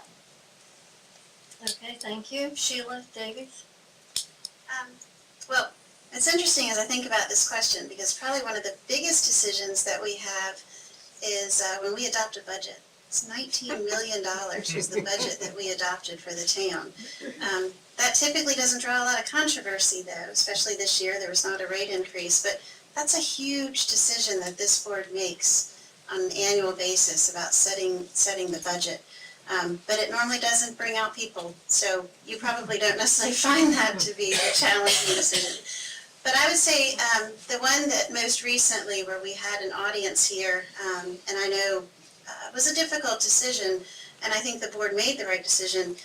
Okay, thank you. Sheila Davies? Well, it's interesting as I think about this question, because probably one of the biggest decisions that we have is when we adopt a budget. It's $19 million was the budget that we adopted for the town. That typically doesn't draw a lot of controversy, though, especially this year. There was not a rate increase, but that's a huge decision that this board makes on an annual basis about setting the budget. But it normally doesn't bring out people, so you probably don't necessarily find that to be a challenging decision. But I would say the one that most recently, where we had an audience here, and I know was a difficult decision, and I think the board made the right decision,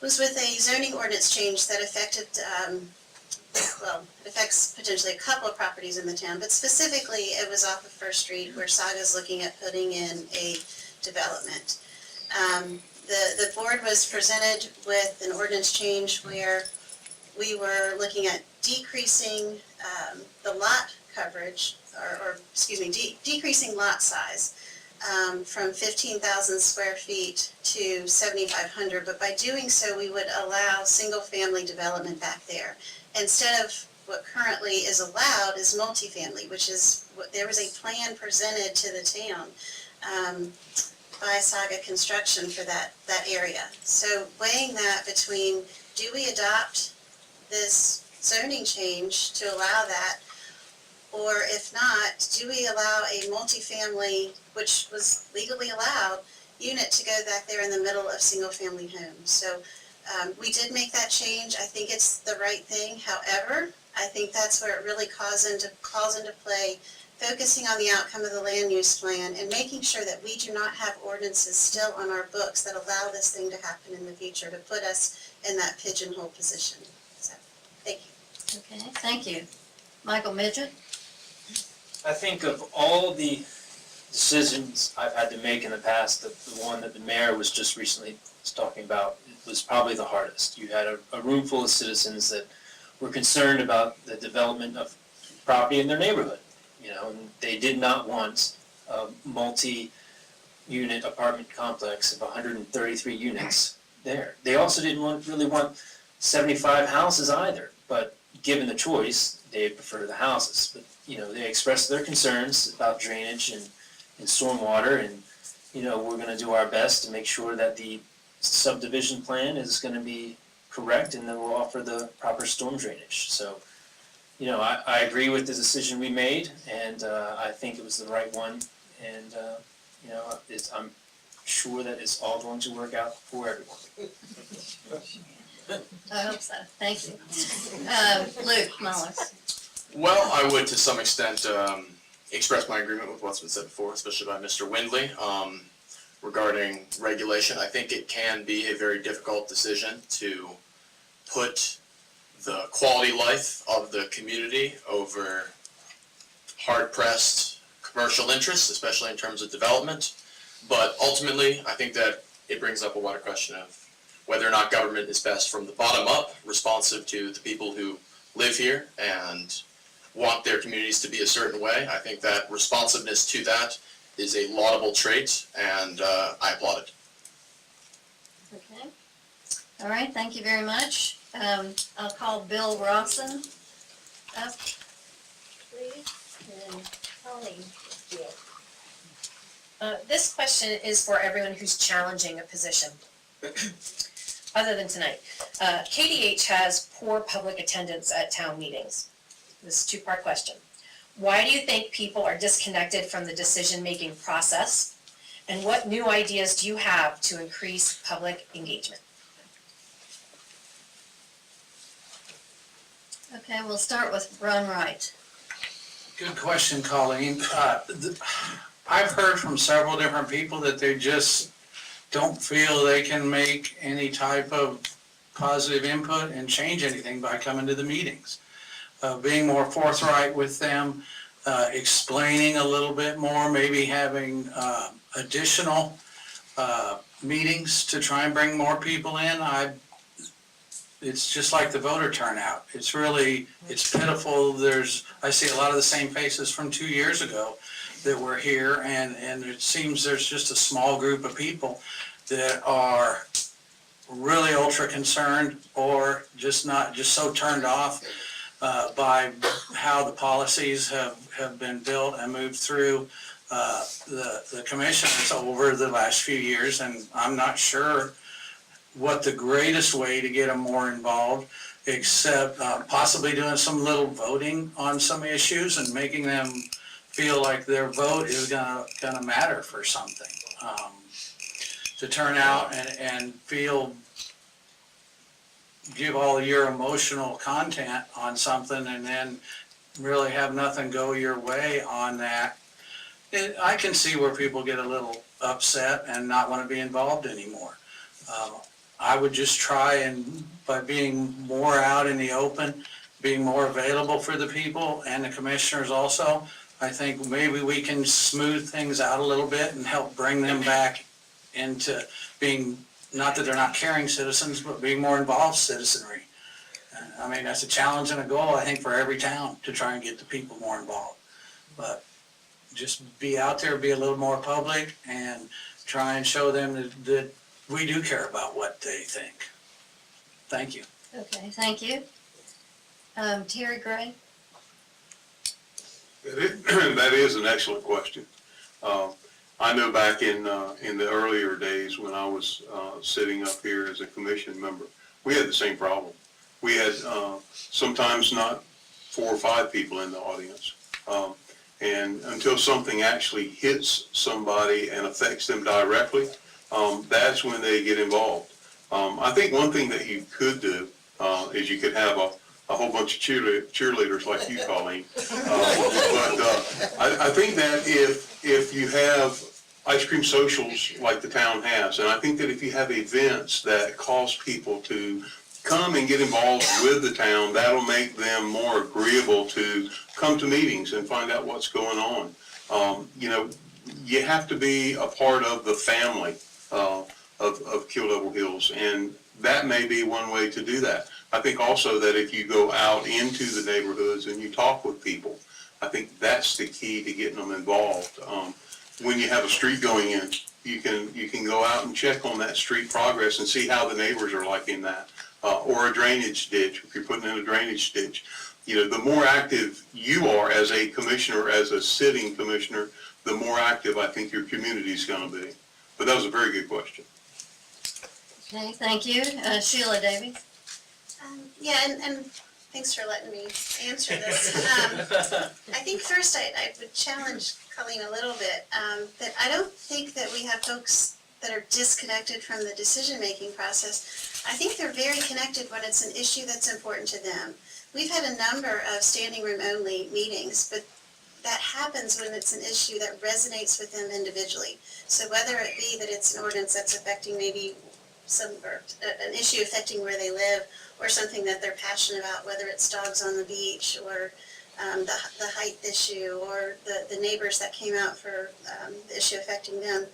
was with a zoning ordinance change that affected, well, it affects potentially a couple of properties in the town, but specifically it was off of First Street where Saga's looking at putting in a development. The board was presented with an ordinance change where we were looking at decreasing the lot coverage, or excuse me, decreasing lot size from 15,000 square feet to 7,500, but by doing so we would allow single-family development back there. Instead of what currently is allowed is multifamily, which is, there was a plan presented to the town by Saga Construction for that area. So weighing that between, do we adopt this zoning change to allow that, or if not, do we allow a multifamily, which was legally allowed, unit to go back there in the middle of single-family homes? So we did make that change. I think it's the right thing. However, I think that's where it really calls into play, focusing on the outcome of the land use plan and making sure that we do not have ordinances still on our books that allow this thing to happen in the future, to put us in that pigeonhole position. So, thank you. Okay, thank you. Michael Midget? I think of all the decisions I've had to make in the past, the one that the mayor was just recently talking about was probably the hardest. You had a room full of citizens that were concerned about the development of property in their neighborhood. You know, and they did not want a multi-unit apartment complex of 133 units there. They also didn't really want 75 houses either, but given the choice, they prefer the houses. But, you know, they expressed their concerns about drainage and stormwater, and, you know, we're going to do our best to make sure that the subdivision plan is going to be correct and that we'll offer the proper storm drainage. So, you know, I agree with the decision we made, and I think it was the right one, and, you know, I'm sure that it's all going to work out for everyone. I hope so. Thank you. Luke Mullins? Well, I would to some extent express my agreement with what's been said before, especially by Mr. Windley, regarding regulation. I think it can be a very difficult decision to put the quality life of the community over hard-pressed commercial interests, especially in terms of development. But ultimately, I think that it brings up a wider question of whether or not government is best from the bottom up, responsive to the people who live here and want their communities to be a certain way. I think that responsiveness to that is a laudable trait, and I applaud it. Okay. All right, thank you very much. I'll call Bill Rawson up, please, and Colleen. This question is for everyone who's challenging a position, other than tonight. KDH has poor public attendance at town meetings. This is a two-part question. Why do you think people are disconnected from the decision-making process? And what new ideas do you have to increase public engagement? Okay, we'll start with Ron Wright. Good question, Colleen. I've heard from several different people that they just don't feel they can make any type of positive input and change anything by coming to the meetings. Being more forthright with them, explaining a little bit more, maybe having additional meetings to try and bring more people in. It's just like the voter turnout. It's pitiful. I see a lot of the same faces from 2 years ago that were here, and it seems there's just a small group of people that are really ultra concerned or just so turned off by how the policies have been built and moved through the commissioners over the last few years, and I'm not sure what the greatest way to get them more involved, except possibly doing some little voting on some issues and making them feel like their vote is gonna matter for something. To turn out and give all your emotional content on something and then really have nothing go your way on that. I can see where people get a little upset and not want to be involved anymore. I would just try and, by being more out in the open, being more available for the people and the commissioners also, I think maybe we can smooth things out a little bit and help bring them back into being, not that they're not caring citizens, but being more involved citizenry. I mean, that's a challenge and a goal, I think, for every town, to try and get the people more involved. But just be out there, be a little more public, and try and show them that we do care about what they think. Thank you. Okay, thank you. Terry Gray? That is an excellent question. I know back in the earlier days when I was sitting up here as a commission member, we had the same problem. We had sometimes not 4 or 5 people in the audience. And until something actually hits somebody and affects them directly, that's when they get involved. I think one thing that you could do is you could have a whole bunch of cheerleaders like you, Colleen. I think that if you have ice cream socials like the town has, and I think that if you have events that cause people to come and get involved with the town, that'll make them more agreeable to come to meetings and find out what's going on. You have to be a part of the family of Kill Devil Hills, and that may be one way to do that. I think also that if you go out into the neighborhoods and you talk with people, I think that's the key to getting them involved. When you have a street going in, you can go out and check on that street progress and see how the neighbors are liking that. Or a drainage ditch, if you're putting in a drainage ditch. The more active you are as a commissioner, as a sitting commissioner, the more active I think your community is going to be. But that was a very good question. Okay, thank you. Sheila Davies? Yeah, and thanks for letting me answer this. I think first I would challenge Colleen a little bit, that I don't think that we have folks that are disconnected from the decision-making process. I think they're very connected when it's an issue that's important to them. We've had a number of standing room only meetings, but that happens when it's an issue that resonates with them individually. So whether it be that it's an ordinance that's affecting maybe or an issue affecting where they live, or something that they're passionate about, whether it's dogs on the beach, or the height issue, or the neighbors that came out for the issue affecting them.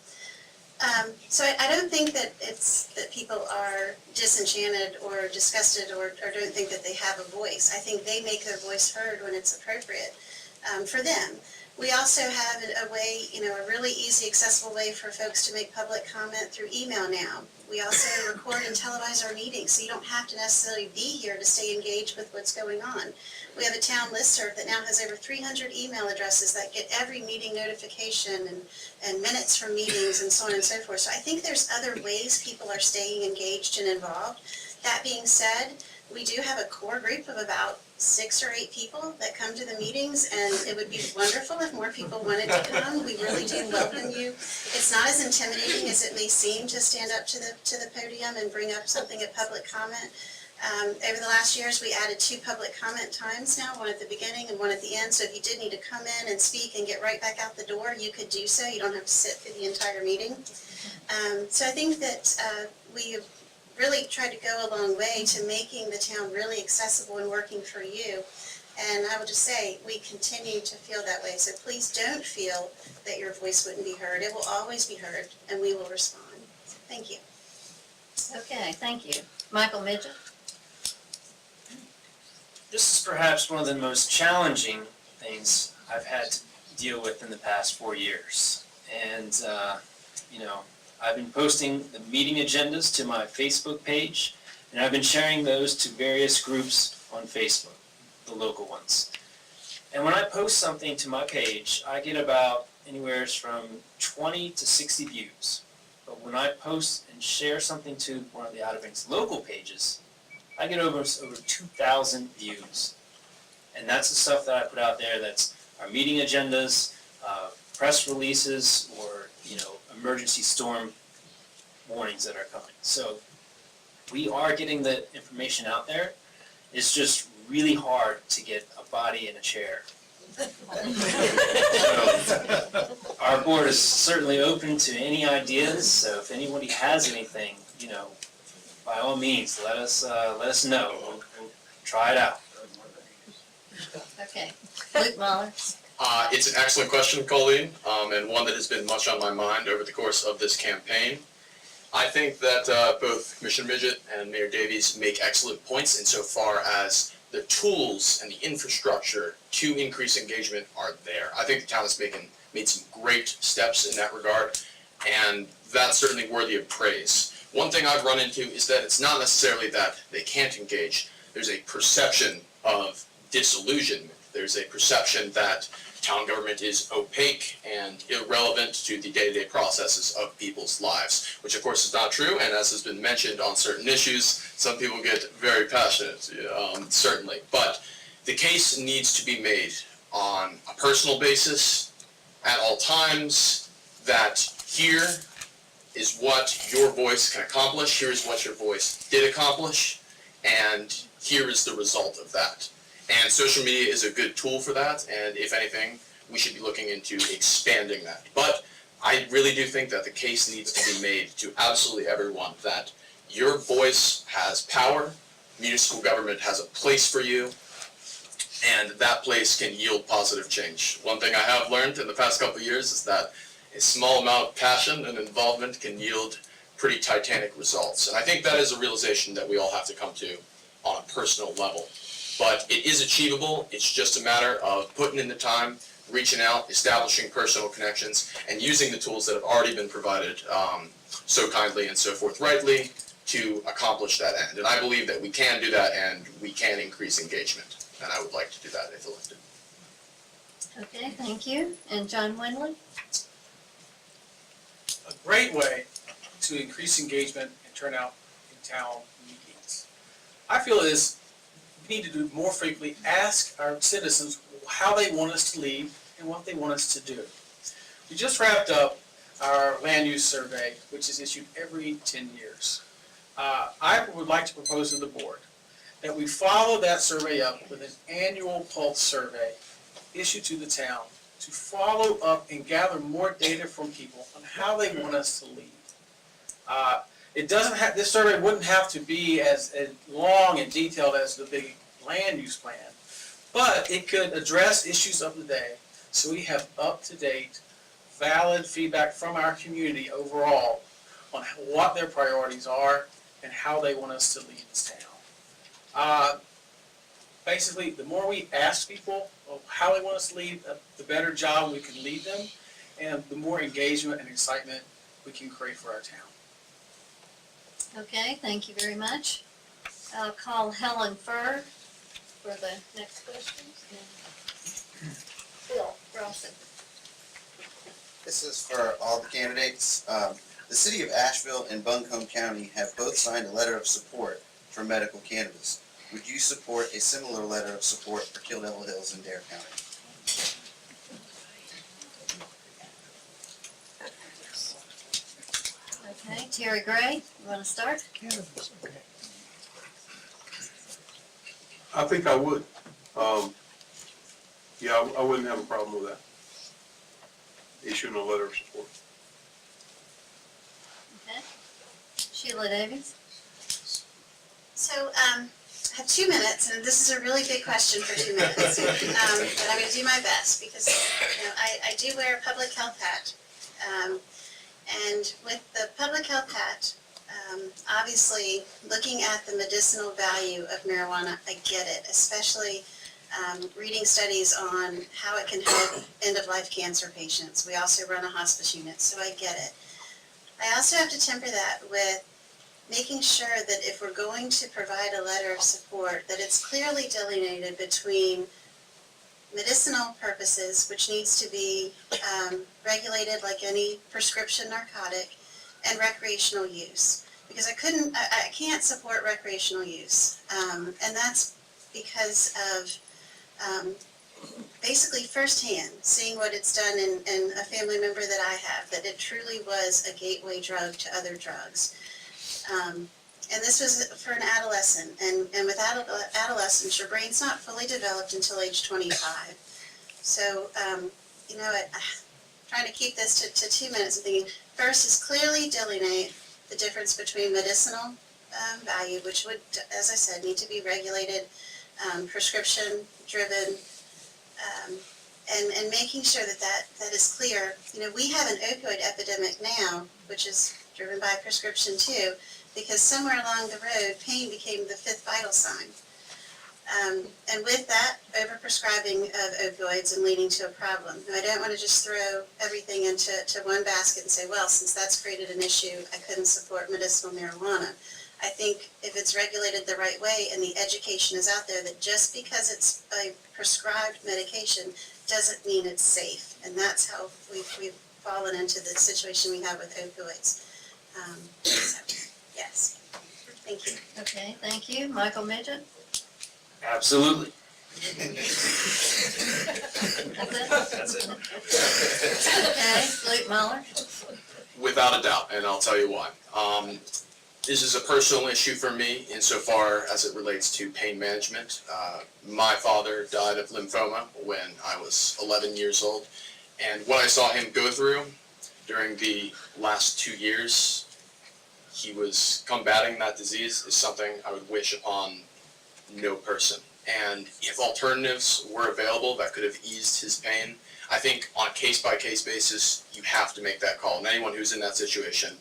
So I don't think that it's that people are disenchanted or disgusted or don't think that they have a voice. I think they make their voice heard when it's appropriate for them. We also have a way, a really easy, accessible way for folks to make public comment through email now. We also record and televise our meetings, so you don't have to necessarily be here to stay engaged with what's going on. We have a town listserv that now has over 300 email addresses that get every meeting notification and minutes from meetings and so on and so forth. So I think there's other ways people are staying engaged and involved. That being said, we do have a core group of about 6 or 8 people that come to the meetings, and it would be wonderful if more people wanted to come. We really do welcome you. It's not as intimidating as it may seem to stand up to the podium and bring up something at public comment. Over the last years, we added 2 public comment times now, one at the beginning and one at the end. So if you did need to come in and speak and get right back out the door, you could do so. You don't have to sit through the entire meeting. So I think that we have really tried to go a long way to making the town really accessible and working for you. And I will just say, we continue to feel that way. So please don't feel that your voice wouldn't be heard. It will always be heard, and we will respond. Thank you. Okay, thank you. Michael Midget? This is perhaps one of the most challenging things I've had to deal with in the past 4 years. And, I've been posting the meeting agendas to my Facebook page, and I've been sharing those to various groups on Facebook, the local ones. And when I post something to my page, I get about anywhere from 20 to 60 views. But when I post and share something to one of the Outer Banks local pages, I get over 2,000 views. And that's the stuff that I put out there. That's our meeting agendas, press releases, or, emergency storm warnings that are coming. So we are getting the information out there. It's just really hard to get a body in a chair. So, our board is certainly open to any ideas, so if anybody has anything, by all means, let us know. We'll try it out. Okay. Luke Muller? It's an excellent question, Colleen, and one that has been much on my mind over the course of this campaign. I think that both Commissioner Midget and Mayor Davies make excellent points insofar as the tools and the infrastructure to increase engagement are there. I think the town has made some great steps in that regard, and that's certainly worthy of praise. One thing I've run into is that it's not necessarily that they can't engage. There's a perception of disillusionment. There's a perception that town government is opaque and irrelevant to the day-to-day processes of people's lives, which of course is not true, and as has been mentioned on certain issues, some people get very passionate, certainly. But the case needs to be made on a personal basis at all times that here is what your voice can accomplish, here is what your voice did accomplish, and here is the result of that. And social media is a good tool for that, and if anything, we should be looking into expanding that. But I really do think that the case needs to be made to absolutely everyone that your voice has power, municipal government has a place for you, and that place can yield positive change. One thing I have learned in the past couple of years is that a small amount of passion and involvement can yield pretty titanic results. And I think that is a realization that we all have to come to on a personal level. But it is achievable. It's just a matter of putting in the time, reaching out, establishing personal connections, and using the tools that have already been provided so kindly and so forthrightly to accomplish that end. And I believe that we can do that, and we can increase engagement. And I would like to do that if elected. Okay, thank you. And John Winley? A great way to increase engagement and turnout in town meetings, I feel, is we need to do more frequently, ask our citizens how they want us to lead and what they want us to do. We just wrapped up our land use survey, which is issued every 10 years. I would like to propose to the board that we follow that survey up with an annual pulse survey issued to the town to follow up and gather more data from people on how they want us to lead. This survey wouldn't have to be as long and detailed as the big land use plan, but it could address issues of the day so we have up-to-date, valid feedback from our community overall on what their priorities are and how they want us to lead this town. Basically, the more we ask people of how they want us to lead, the better job we can lead them, and the more engagement and excitement we can create for our town. Okay, thank you very much. I'll call Helen Furr for the next questions. Bill Rawson. This is for all the candidates. The city of Asheville and Buncombe County have both signed a letter of support for medical cannabis. Would you support a similar letter of support for Kill Devil Hills in Dare County? Okay, Terry Gray, you want to start? I think I would. Yeah, I wouldn't have a problem with that. Issuing a letter of support. Okay. Sheila Davies? So, I have 2 minutes, and this is a really big question for 2 minutes. But I'm gonna do my best, because, I do wear a public health hat. And with the public health hat, obviously, looking at the medicinal value of marijuana, I get it, especially reading studies on how it can help end-of-life cancer patients. We also run a hospice unit, so I get it. I also have to temper that with making sure that if we're going to provide a letter of support, that it's clearly delineated between medicinal purposes, which needs to be regulated like any prescription narcotic, and recreational use. Because I can't support recreational use. And that's because of basically firsthand seeing what it's done in a family member that I have, that it truly was a gateway drug to other drugs. And this was for an adolescent, and with adolescence, your brain's not fully developed until age 25. So, I'm trying to keep this to 2 minutes. I'm thinking, first is clearly delineate the difference between medicinal value, which would, as I said, need to be regulated, prescription-driven, and making sure that is clear. We have an opioid epidemic now, which is driven by prescription too, because somewhere along the road, pain became the 5th vital sign. And with that, overprescribing of opioids and leading to a problem. Now, I don't want to just throw everything into one basket and say, well, since that's created an issue, I couldn't support medicinal marijuana. I think if it's regulated the right way and the education is out there, that just because it's a prescribed medication doesn't mean it's safe. And that's how we've fallen into the situation we have with opioids. So, yes. Thank you. Okay, thank you. Michael Midget? Absolutely. That's it? Okay, Luke Muller? Without a doubt, and I'll tell you why. This is a personal issue for me insofar as it relates to pain management. My father died of lymphoma when I was 11 years old, and what I saw him go through during the last 2 years, he was combating that disease, is something I would wish upon no person. And if alternatives were available that could have eased his pain, I think on a case-by-case basis, you have to make that call. And anyone who's in that situation,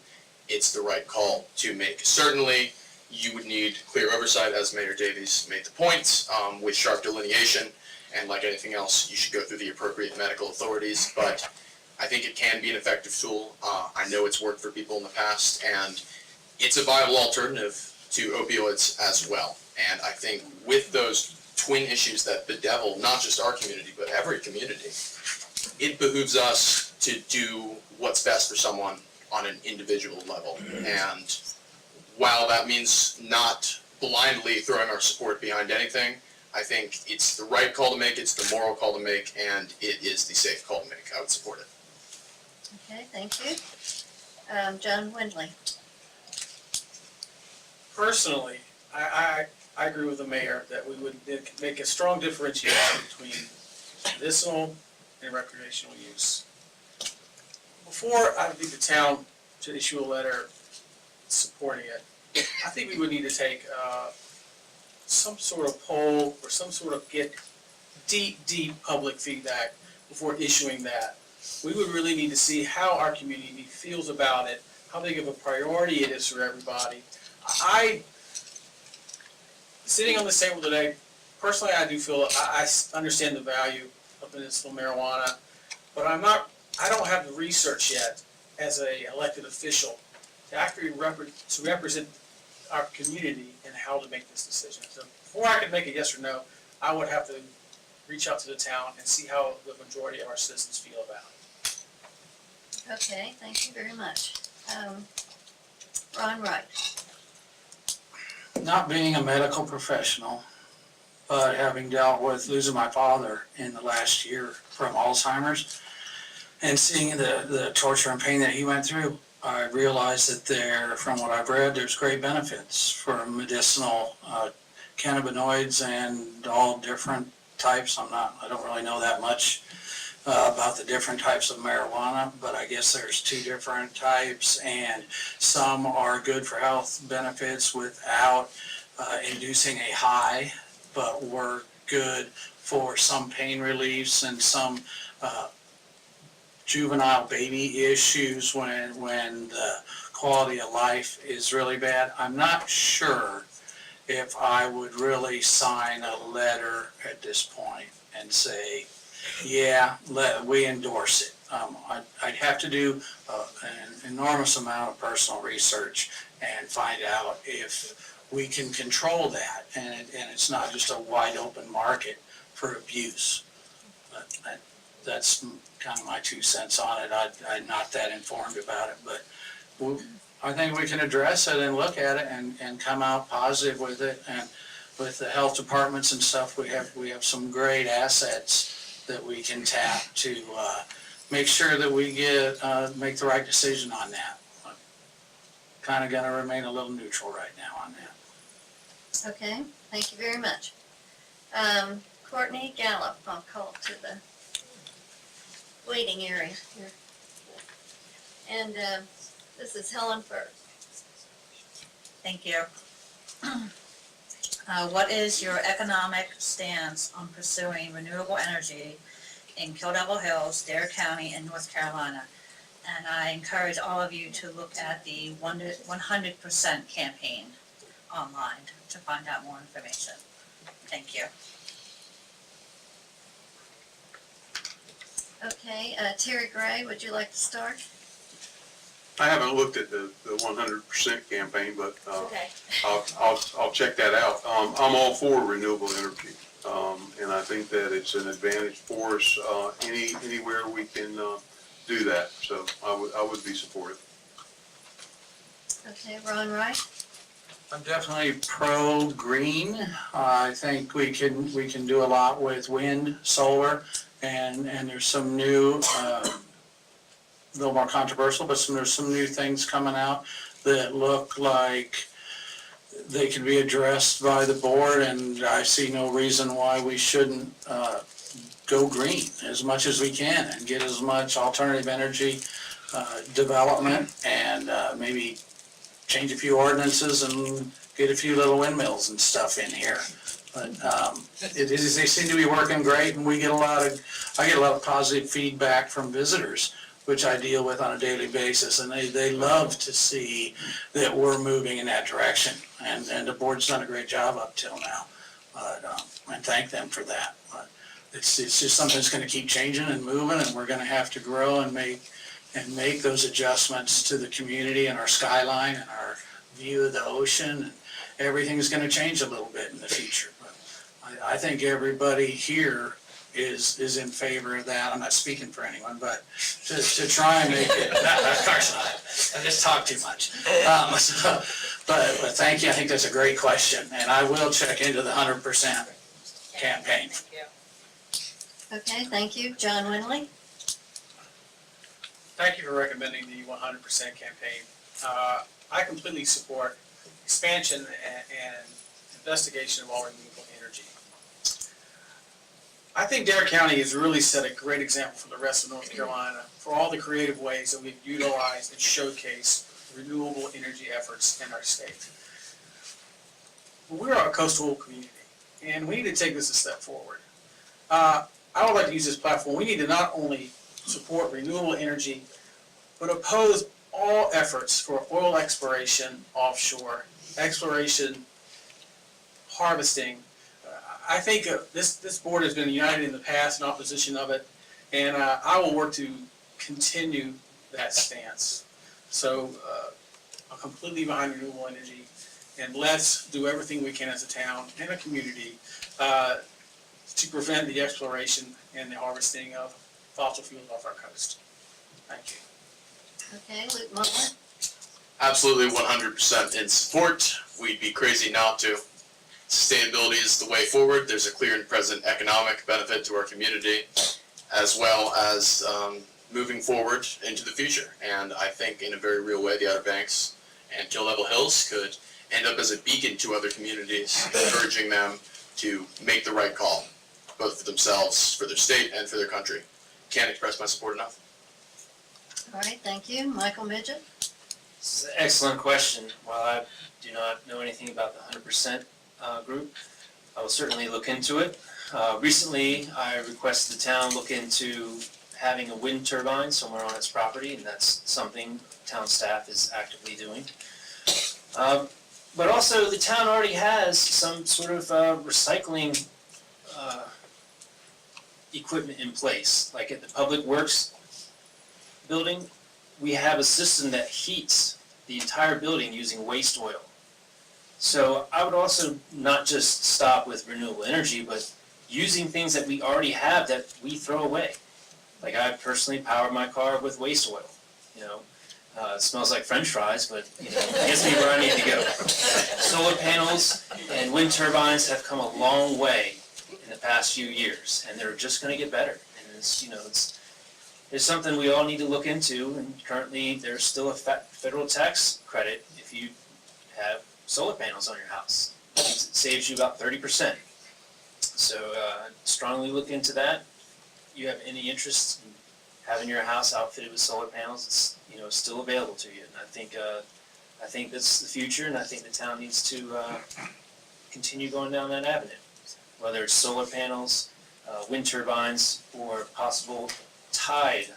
it's the right call to make. Certainly, you would need clear oversight, as Mayor Davies made the point, with sharp delineation, and like anything else, you should go through the appropriate medical authorities, but I think it can be an effective tool. I know it's worked for people in the past, and it's a viable alternative to opioids as well. And I think with those twin issues that bedevil not just our community, but every community, it behooves us to do what's best for someone on an individual level. And while that means not blindly throwing our support behind anything, I think it's the right call to make, it's the moral call to make, and it is the safe call to make. I would support it. Okay, thank you. John Windley? Personally, I agree with the mayor that we would make a strong differentiation between medicinal and recreational use. Before I would be the town to issue a letter supporting it, I think we would need to take some sort of poll or some sort of get deep public feedback before issuing that. we would really need to see how our community feels about it, how big of a priority it is for everybody. Sitting on this table today, personally, I do feel, I understand the value of medicinal marijuana, but I don't have the research yet as a elected official to actually represent our community and how to make this decision. So before I could make a yes or no, I would have to reach out to the town and see how the majority of our citizens feel about it. Okay, thank you very much. Ron Wright. Not being a medical professional, but having dealt with losing my father in the last year from Alzheimer's and seeing the torture and pain that he went through, I realized that from what I've read, there's great benefits for medicinal cannabinoids and all different types. I don't really know that much about the different types of marijuana, but I guess there's 2 different types, and some are good for health benefits without inducing a high, but were good for some pain reliefs and some juvenile baby issues when the quality of life is really bad. I'm not sure if I would really sign a letter at this point and say, yeah, we endorse it. I'd have to do an enormous amount of personal research and find out if we can control that, and it's not just a wide open market for abuse. But that's kind of my 2 cents on it. I'm not that informed about it, but I think we can address it and look at it and come out positive with it. And with the health departments and stuff, we have some great assets that we can tap to make sure that we make the right decision on that. I'm kind of going to remain a little neutral right now on that. Okay, thank you very much. Courtney Gallup, I'll call to the waiting area here. And this is Helen first. Thank you. What is your economic stance on pursuing renewable energy in Kill Devil Hills, Dare County, and North Carolina? And I encourage all of you to look at the 100% campaign online to find out more information. Thank you. Okay, Terry Gray, would you like to start? I haven't looked at the 100% campaign, but Okay. I'll check that out. I'm all for renewable energy, and I think that it's an advantage for us anywhere we can do that. So I would be supportive. Okay, Ron Wright? I'm definitely pro-green. I think we can do a lot with wind, solar, and there's some new, a little more controversial, but there's some new things coming out that look like they can be addressed by the board, and I see no reason why we shouldn't go green as much as we can and get as much alternative energy development and maybe change a few ordinances and get a few little windmills and stuff in here. But they seem to be working great, and I get a lot of positive feedback from visitors, which I deal with on a daily basis, and they love to see that we're moving in that direction. And the board's done a great job up till now, and thank them for that. But it's just something that's going to keep changing and moving, and we're going to have to grow and make those adjustments to the community and our skyline and our view of the ocean. And everything's going to change a little bit in the future. But I think everybody here is in favor of that. I'm not speaking for anyone, but to try and make it, of course not. I just talk too much. But thank you. I think that's a great question, and I will check into the 100% campaign. Thank you. Okay, thank you. John Winley? Thank you for recommending the 100% campaign. I completely support expansion and investigation of all renewable energy. I think Dare County has really set a great example for the rest of North Carolina for all the creative ways that we've utilized and showcased renewable energy efforts in our state. We're a coastal community, and we need to take this a step forward. I would like to use this platform. We need to not only support renewable energy, but oppose all efforts for oil exploration offshore, exploration, harvesting. I think this board has been united in the past in opposition of it, and I will work to continue that stance. So I'm completely behind renewable energy, and let's do everything we can as a town and a community to prevent the exploration and the harvesting of fossil fuels off our coast. Thank you. Okay, Luke Muller. Absolutely 100% in support. We'd be crazy not to. Sustainability is the way forward. There's a clear and present economic benefit to our community, as well as moving forward into the future. And I think in a very real way, the Outer Banks and Kill Devil Hills could end up as a beacon to other communities, encouraging them to make the right call, both for themselves, for their state, and for their country. Can't express my support enough. All right, thank you. Michael Midget. This is an excellent question. While I do not know anything about the 100% group, I will certainly look into it. Recently, I requested the town look into having a wind turbine somewhere on its property, and that's something town staff is actively doing. But also, the town already has some sort of recycling equipment in place. Like at the Public Works building, we have a system that heats the entire building using waste oil. So I would also not just stop with renewable energy, but using things that we already have that we throw away. Like I personally power my car with waste oil, it smells like French fries, but it gets me where I need to go. Solar panels and wind turbines have come a long way in the past few years, and they're just going to get better. And it's something we all need to look into. And currently, there's still a federal tax credit if you have solar panels on your house. It saves you about 30%. So strongly look into that. If you have any interest in having your house outfitted with solar panels, it's still available to you. And I think that's the future, and I think the town needs to continue going down that avenue. Whether it's solar panels, wind turbines, or possible tide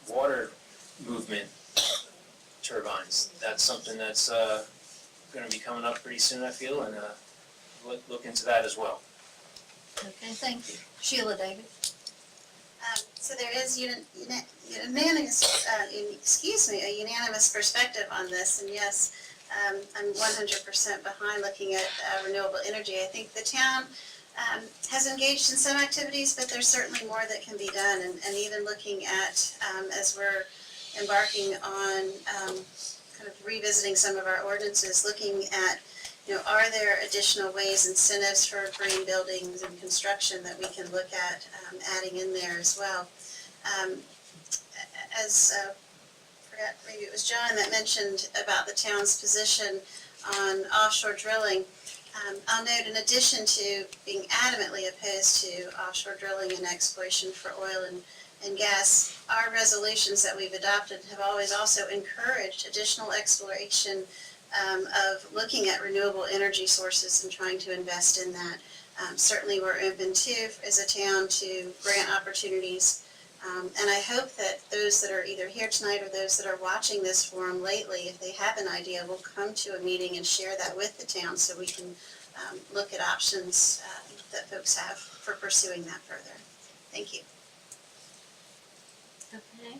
water movement turbines. That's something that's going to be coming up pretty soon, I feel, and look into that as well. Okay, thank you. Sheila Davis. So there is a unanimous perspective on this, and yes, I'm 100% behind looking at renewable energy. I think the town has engaged in some activities, but there's certainly more that can be done, and even looking at, as we're embarking on kind of revisiting some of our ordinances, looking at, are there additional ways, incentives for green buildings and construction that we can look at adding in there as well. I forgot, maybe it was John that mentioned about the town's position on offshore drilling. I'll note, in addition to being adamantly opposed to offshore drilling and exploration for oil and gas, our resolutions that we've adopted have always also encouraged additional exploration of looking at renewable energy sources and trying to invest in that. Certainly we're open to, as a town, to grant opportunities. And I hope that those that are either here tonight or those that are watching this forum lately, if they have an idea, will come to a meeting and share that with the town so we can look at options that folks have for pursuing that further. Thank you. Okay.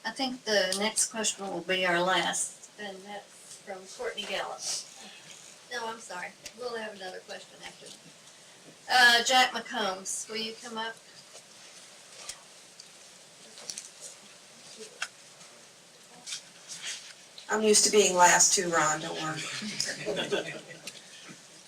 I think the next question will be our last, and that's from Courtney Gallup. No, I'm sorry. We'll have another question after that. Jack McCombs, will you come up? I'm used to being last too, Ron, don't worry.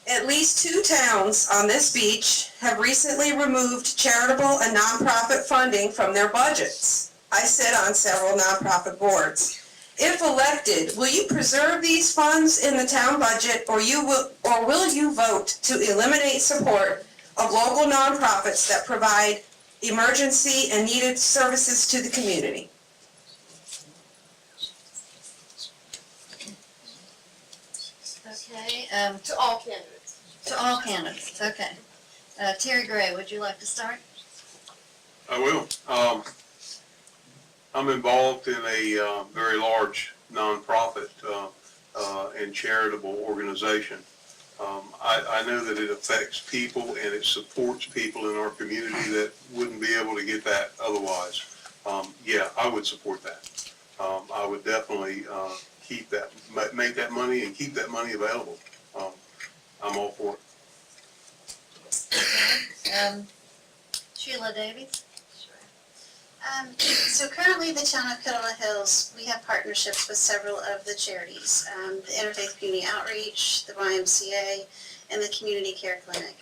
At least 2 towns on this beach have recently removed charitable and nonprofit funding from their budgets. I sit on several nonprofit boards. If elected, will you preserve these funds in the town budget, or will you vote to eliminate support of local nonprofits that provide emergency and needed services to the community? Okay, to all candidates. To all candidates, okay. Terry Gray, would you like to start? I will. I'm involved in a very large nonprofit and charitable organization. I know that it affects people and it supports people in our community that wouldn't be able to get that otherwise. Yeah, I would support that. I would definitely keep that, make that money and keep that money available. I'm all for it. Sheila Davies? So currently, the town of Kittle Hills, we have partnerships with several of the charities, the Interfaith Community Outreach, the YMCA, and the Community Care Clinic.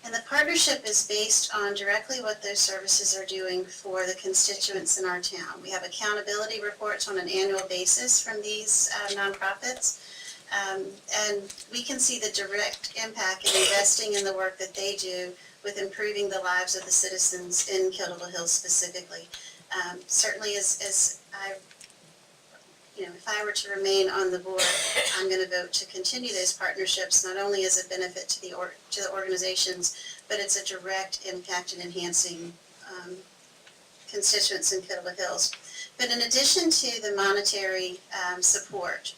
And the partnership is based on directly what those services are doing for the constituents in our town. We have accountability reports on an annual basis from these nonprofits. And we can see the direct impact in investing in the work that they do with improving the lives of the citizens in Kittle Hills specifically. Certainly as I, if I were to remain on the board, I'm going to vote to continue those partnerships, not only as a benefit to the organizations, but it's a direct impact in enhancing constituents in Kittle Hills. But in addition to the monetary support,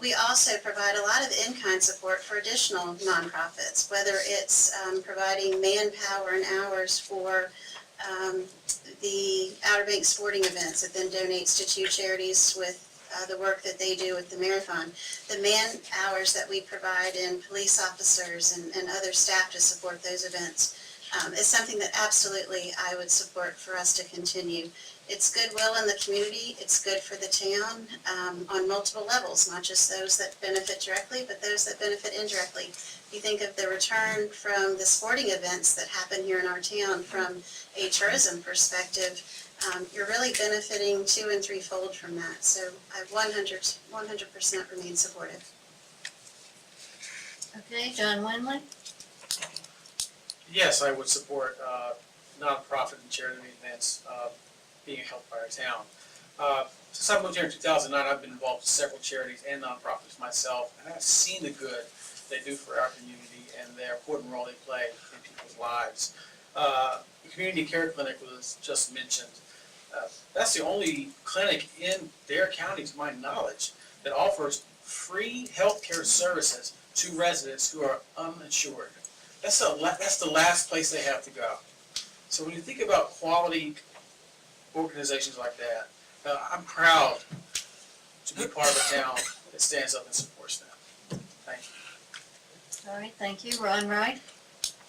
we also provide a lot of in-kind support for additional nonprofits, whether it's providing manpower and hours for the Outer Banks sporting events that then donates to 2 charities with the work that they do with the marathon. The man hours that we provide in police officers and other staff to support those events is something that absolutely I would support for us to continue. It's goodwill in the community, it's good for the town on multiple levels, not just those that benefit directly, but those that benefit indirectly. You think of the return from the sporting events that happen here in our town from a tourism perspective, you're really benefiting 2- and 3-fold from that. So I 100% remain supportive. Okay, John Winley? Yes, I would support nonprofit and charity events being held by our town. Since I moved here in 2009, I've been involved with several charities and nonprofits myself, and I've seen the good they do for our community and the important role they play in people's lives. The Community Care Clinic was just mentioned. That's the only clinic in Dare County, to my knowledge, that offers free healthcare services to residents who are uninsured. That's the last place they have to go. So when you think about quality organizations like that, I'm proud to be part of a town that stands up and supports them. Thank you. All right, thank you. Ron Wright?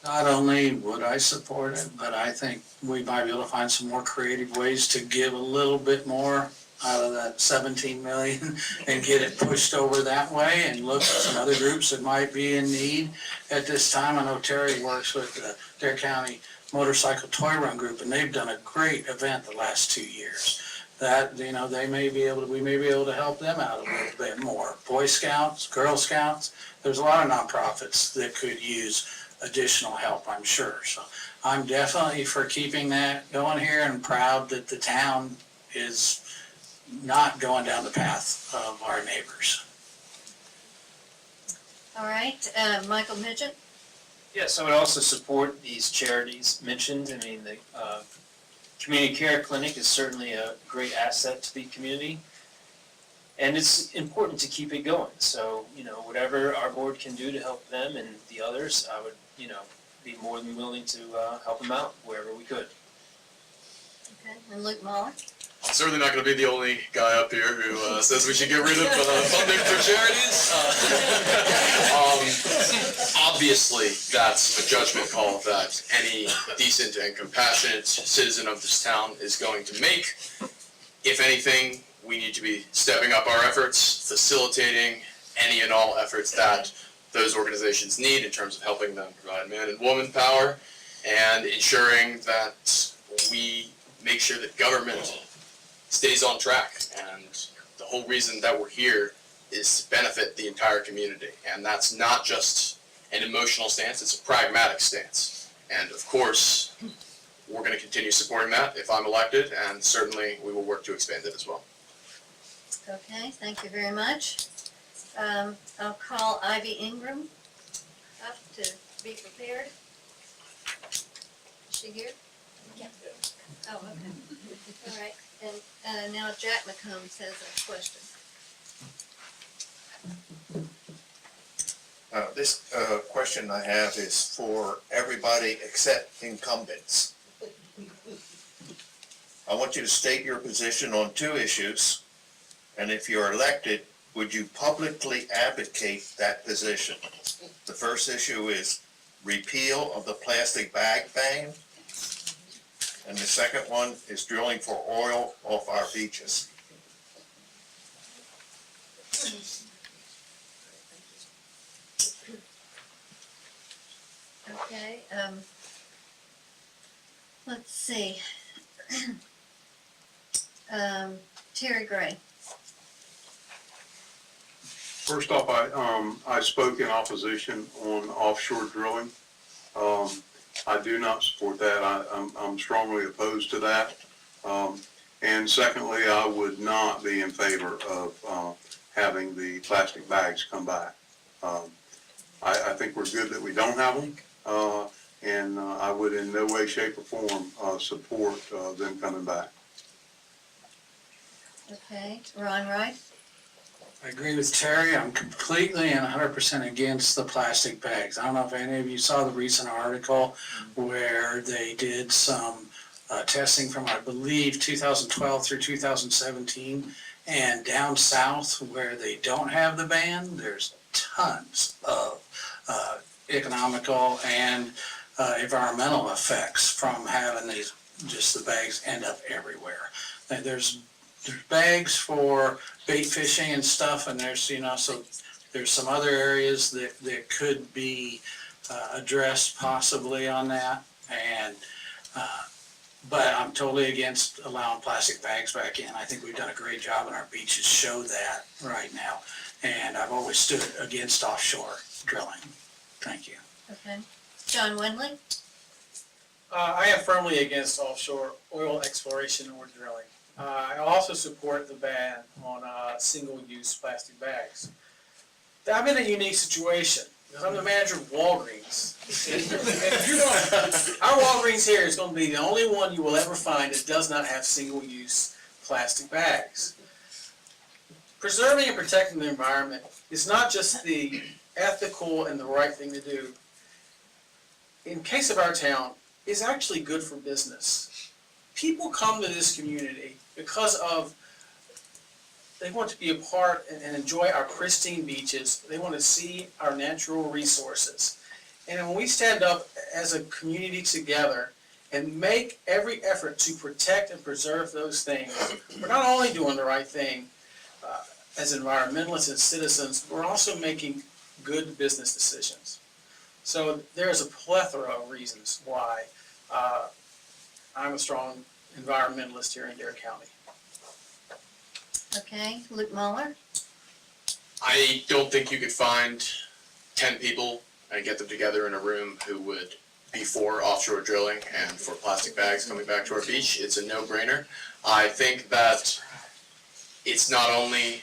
Not only would I support it, but I think we might be able to find some more creative ways to give a little bit more out of that 17 million and get it pushed over that way and look at some other groups that might be in need at this time. I know Terry works with the Dare County Motorcycle Toy Run Group, and they've done a great event the last 2 years. That, we may be able to help them out a little bit more. Boy Scouts, Girl Scouts, there's a lot of nonprofits that could use additional help, I'm sure. So I'm definitely for keeping that going here and proud that the town is not going down the path of our neighbors. All right, Michael Midget? Yes, I would also support these charities mentioned. I mean, the Community Care Clinic is certainly a great asset to the community, and it's important to keep it going. So, whatever our board can do to help them and the others, I would, be more than willing to help them out wherever we could. Okay, and Luke Muller? I'm certainly not going to be the only guy up here who says we should get rid of funding for charities. Obviously, that's a judgment call that any decent and compassionate citizen of this town is going to make. If anything, we need to be stepping up our efforts, facilitating any and all efforts that those organizations need in terms of helping them provide man and woman power and ensuring that we make sure that government stays on track. And the whole reason that we're here is to benefit the entire community. And that's not just an emotional stance, it's a pragmatic stance. And of course, we're going to continue supporting that if I'm elected, and certainly we will work to expand it as well. Okay, thank you very much. I'll call Ivy Ingram up to be prepared. Is she here? Yeah. Oh, okay. All right, and now Jack McCombs has a question. This question I have is for everybody except incumbents. I want you to state your position on two issues, and if you're elected, would you publicly advocate that position? The first issue is repeal of the plastic bag ban, and the second one is drilling for oil off our beaches. Okay, let's see. Terry Gray. First off, I spoke in opposition on offshore drilling. I do not support that. I'm strongly opposed to that. And secondly, I would not be in favor of having the plastic bags come back. I think we're good that we don't have them, and I would in no way, shape, or form support them coming back. Okay, Ron Wright. I agree with Terry. I'm completely and 100% against the plastic bags. I don't know if any of you saw the recent article where they did some testing from, I believe, 2012 through 2017. And down south where they don't have the ban, there's tons of economical and environmental effects from having these, just the bags end up everywhere. There's bags for bait fishing and stuff, and there's, so there's some other areas that could be addressed possibly on that. And but I'm totally against allowing plastic bags back in. I think we've done a great job, and our beaches show that right now. And I've always stood against offshore drilling. Thank you. Okay. John Windley. I am firmly against offshore oil exploration or drilling. I also support the ban on single-use plastic bags. I'm in a unique situation because I'm the manager of Walgreens. Our Walgreens here is going to be the only one you will ever find that does not have single-use plastic bags. Preserving and protecting the environment is not just the ethical and the right thing to do. In case of our town, it's actually good for business. People come to this community because of they want to be a part and enjoy our pristine beaches. They want to see our natural resources. And when we stand up as a community together and make every effort to protect and preserve those things, we're not only doing the right thing as environmentalists and citizens, we're also making good business decisions. So there's a plethora of reasons why I'm a strong environmentalist here in Dare County. Okay, Luke Muller. I don't think you could find 10 people and get them together in a room who would be for offshore drilling and for plastic bags coming back to our beach. It's a no-brainer. I think that it's not only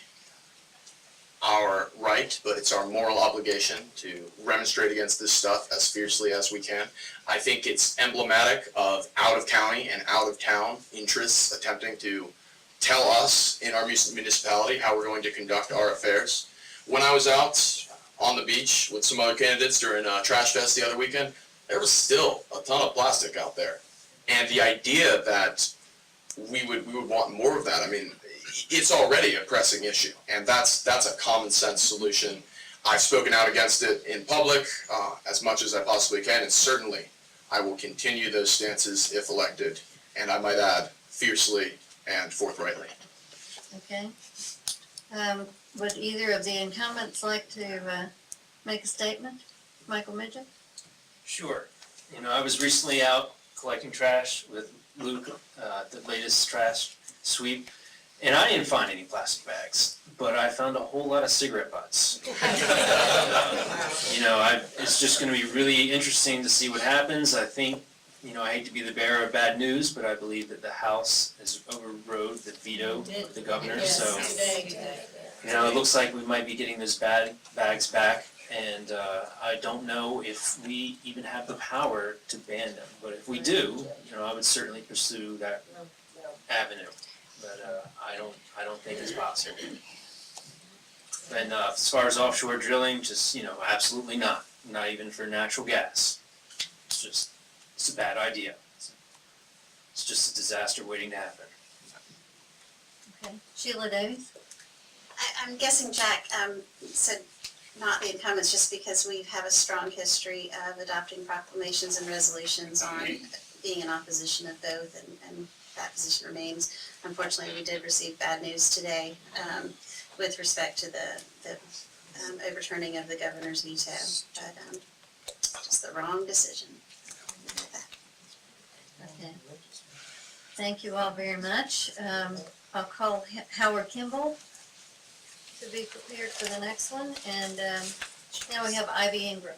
our right, but it's our moral obligation to remonstrate against this stuff as fiercely as we can. I think it's emblematic of out-of-county and out-of-town interests attempting to tell us in our municipality how we're going to conduct our affairs. When I was out on the beach with some other candidates during Trash Fest the other weekend, there was still a ton of plastic out there. And the idea that we would want more of that, I mean, it's already a pressing issue, and that's a common sense solution. I've spoken out against it in public as much as I possibly can, and certainly I will continue those stances if elected, and I might add, fiercely and forthrightly. Okay. Would either of the incumbents like to make a statement? Michael Midget? Sure. I was recently out collecting trash with Luke, the latest trash sweep, and I didn't find any plastic bags, but I found a whole lot of cigarette butts. It's just going to be really interesting to see what happens. I think, I hate to be the bearer of bad news, but I believe that the House has overrode the veto of the governor, so, it looks like we might be getting those bags back. And I don't know if we even have the power to ban them, but if we do, I would certainly pursue that avenue. But I don't think it's possible. And as far as offshore drilling, just, absolutely not. Not even for natural gas. It's a bad idea. It's just a disaster waiting to happen. Okay, Sheila Davies? I'm guessing Jack said not the incumbents just because we have a strong history of adopting proclamations and resolutions on being in opposition of both, and that position remains. Unfortunately, we did receive bad news today with respect to the overturning of the governor's veto, but just the wrong decision. Okay. Thank you all very much. I'll call Howard Kimball to be prepared for the next one, and now we have Ivy Ingram.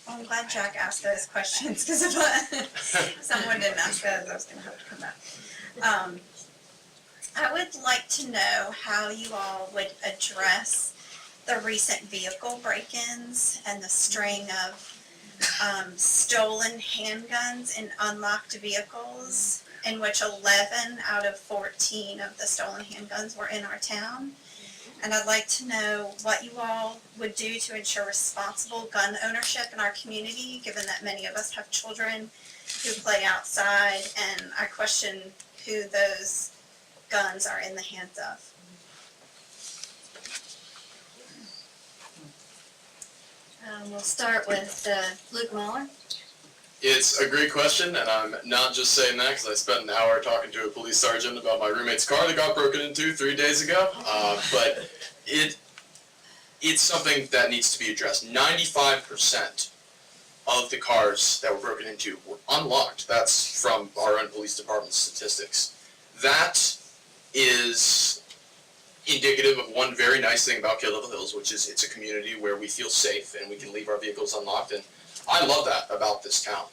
Well, I'm glad Jack asked those questions, because if someone didn't ask those, I was gonna have to come back. I would like to know how you all would address the recent vehicle break-ins and the string of stolen handguns in unlocked vehicles, in which 11 out of 14 of the stolen handguns were in our town. And I'd like to know what you all would do to ensure responsible gun ownership in our community, given that many of us have children who play outside, and I question who those guns are in the hands of. We'll start with Luke Mahler. It's a great question, and I'm not just saying that because I spent an hour talking to a police sergeant about my roommate's car that got broken into 3 days ago. But it's something that needs to be addressed. 95% of the cars that were broken into were unlocked. That's from our own police department statistics. That is indicative of one very nice thing about Kill Devil Hills, which is it's a community where we feel safe and we can leave our vehicles unlocked. And I love that about this town.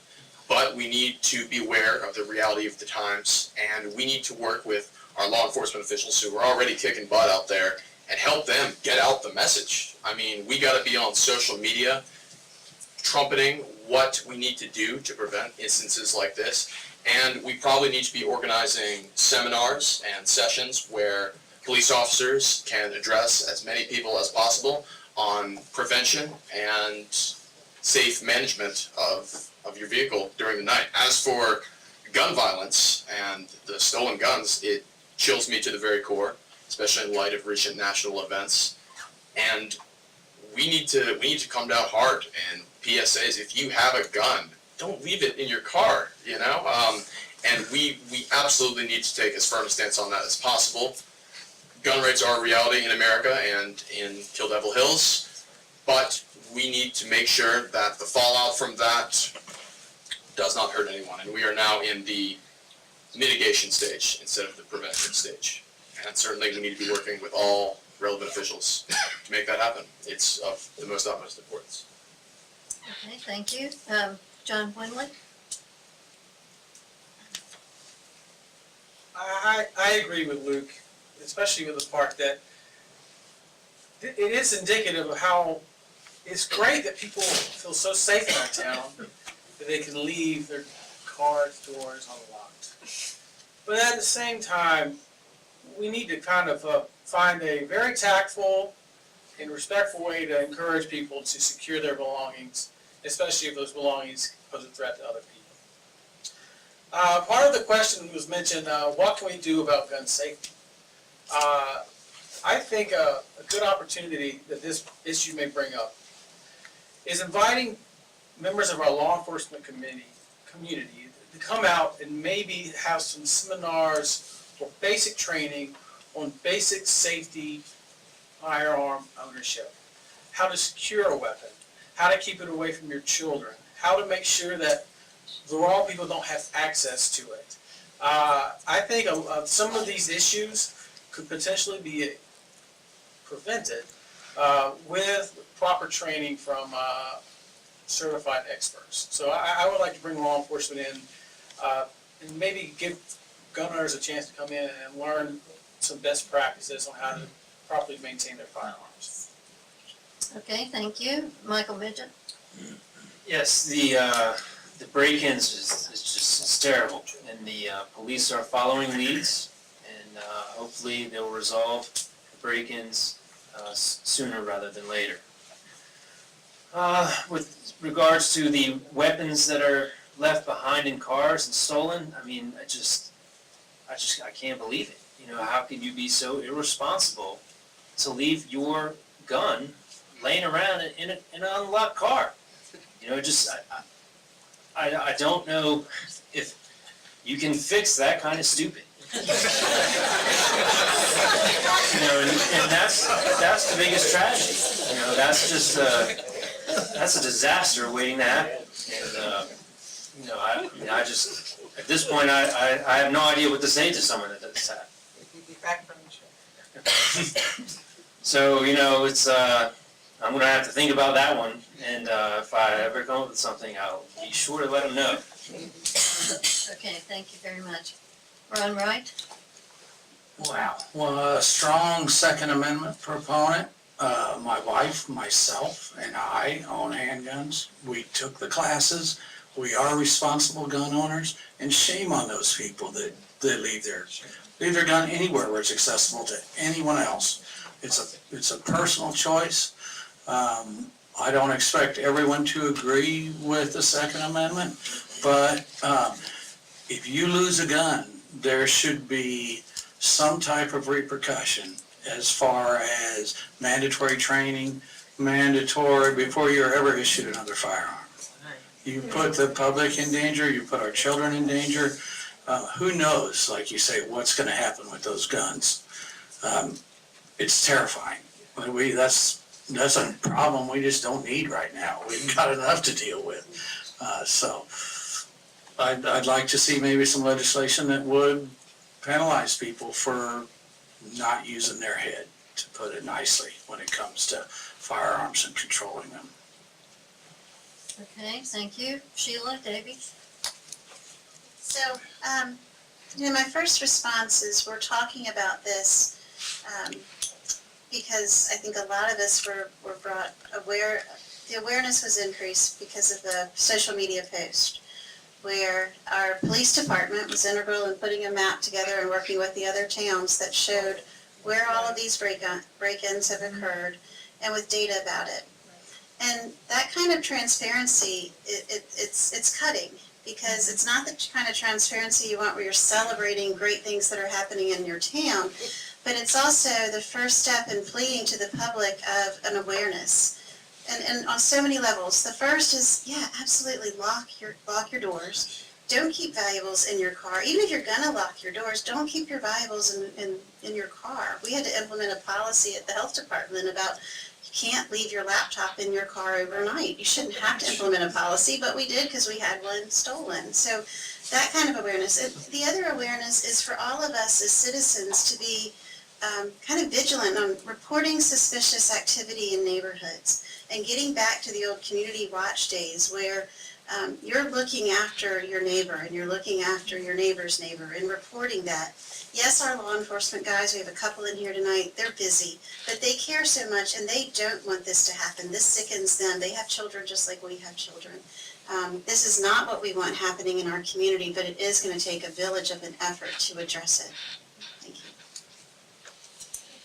But we need to be aware of the reality of the times, and we need to work with our law enforcement officials who are already kicking butt out there and help them get out the message. I mean, we got to be on social media trumpeting what we need to do to prevent instances like this. And we probably need to be organizing seminars and sessions where police officers can address as many people as possible on prevention and safe management of your vehicle during the night. As for gun violence and the stolen guns, it chills me to the very core, especially in light of recent national events. And we need to come down hard and PSAs. If you have a gun, don't leave it in your car, you know? And we absolutely need to take as firm a stance on that as possible. Gun rates are a reality in America and in Kill Devil Hills, but we need to make sure that the fallout from that does not hurt anyone. And we are now in the mitigation stage instead of the prevention stage. And certainly we need to be working with all relevant officials to make that happen. It's of the most utmost importance. Okay, thank you. John Winley? I agree with Luke, especially with the part that it is indicative of how it's great that people feel so safe in our town that they can leave their cars, doors unlocked. But at the same time, we need to kind of find a very tactful and respectful way to encourage people to secure their belongings, especially if those belongings pose a threat to other people. Part of the question was mentioned, what can we do about gun safety? I think a good opportunity that this issue may bring up is inviting members of our law enforcement community to come out and maybe have some seminars or basic training on basic safety firearm ownership, how to secure a weapon, how to keep it away from your children, how to make sure that the wrong people don't have access to it. I think some of these issues could potentially be prevented with proper training from certified experts. So I would like to bring law enforcement in and maybe give gun owners a chance to come in and learn some best practices on how to properly maintain their firearms. Okay, thank you. Michael Midget? Yes, the break-ins is just, it's terrible, and the police are following leads, and hopefully they'll resolve the break-ins sooner rather than later. With regards to the weapons that are left behind in cars and stolen, I mean, I can't believe it. You know, how can you be so irresponsible to leave your gun laying around in an unlocked car? You know, just, I don't know if you can fix that kind of stupid. You know, and that's the biggest tragedy. You know, that's just, that's a disaster waiting to happen. And, you know, I just, at this point, I have no idea what to say to someone that does that. So, you know, it's, I'm gonna have to think about that one, and if I ever come up with something, I'll be sure to let them know. Okay, thank you very much. Ron Wright? Wow. Well, a strong Second Amendment proponent. My wife, myself, and I own handguns. We took the classes. We are responsible gun owners, and shame on those people that leave their gun anywhere where it's accessible to anyone else. It's a personal choice. I don't expect everyone to agree with the Second Amendment, but if you lose a gun, there should be some type of repercussion as far as mandatory training, mandatory before you're ever issued another firearm. You put the public in danger, you put our children in danger. Who knows, like you say, what's going to happen with those guns? It's terrifying. That's a problem we just don't need right now. We've got enough to deal with. So I'd like to see maybe some legislation that would penalize people for not using their head, to put it nicely, when it comes to firearms and controlling them. Okay, thank you. Sheila, Davey? So, my first response is we're talking about this because I think a lot of us were brought aware, the awareness was increased because of the social media post, where our police department was integral in putting a map together and working with the other towns that showed where all of these break-ins have occurred and with data about it. And that kind of transparency, it's cutting, because it's not the kind of transparency you want where you're celebrating great things that are happening in your town, but it's also the first step in pleading to the public of an awareness. And on so many levels. The first is, yeah, absolutely lock your doors. Don't keep valuables in your car. Even if you're gonna lock your doors, don't keep your valuables in your car. We had to implement a policy at the health department about you can't leave your laptop in your car overnight. You shouldn't have to implement a policy, but we did because we had one stolen. So that kind of awareness. And the other awareness is for all of us as citizens to be kind of vigilant on reporting suspicious activity in neighborhoods and getting back to the old community watch days where you're looking after your neighbor and you're looking after your neighbor's neighbor and reporting that. Yes, our law enforcement guys, we have a couple in here tonight, they're busy, but they care so much and they don't want this to happen. This sickens them. They have children just like we have children. This is not what we want happening in our community, but it is going to take a village of an effort to address it. Thank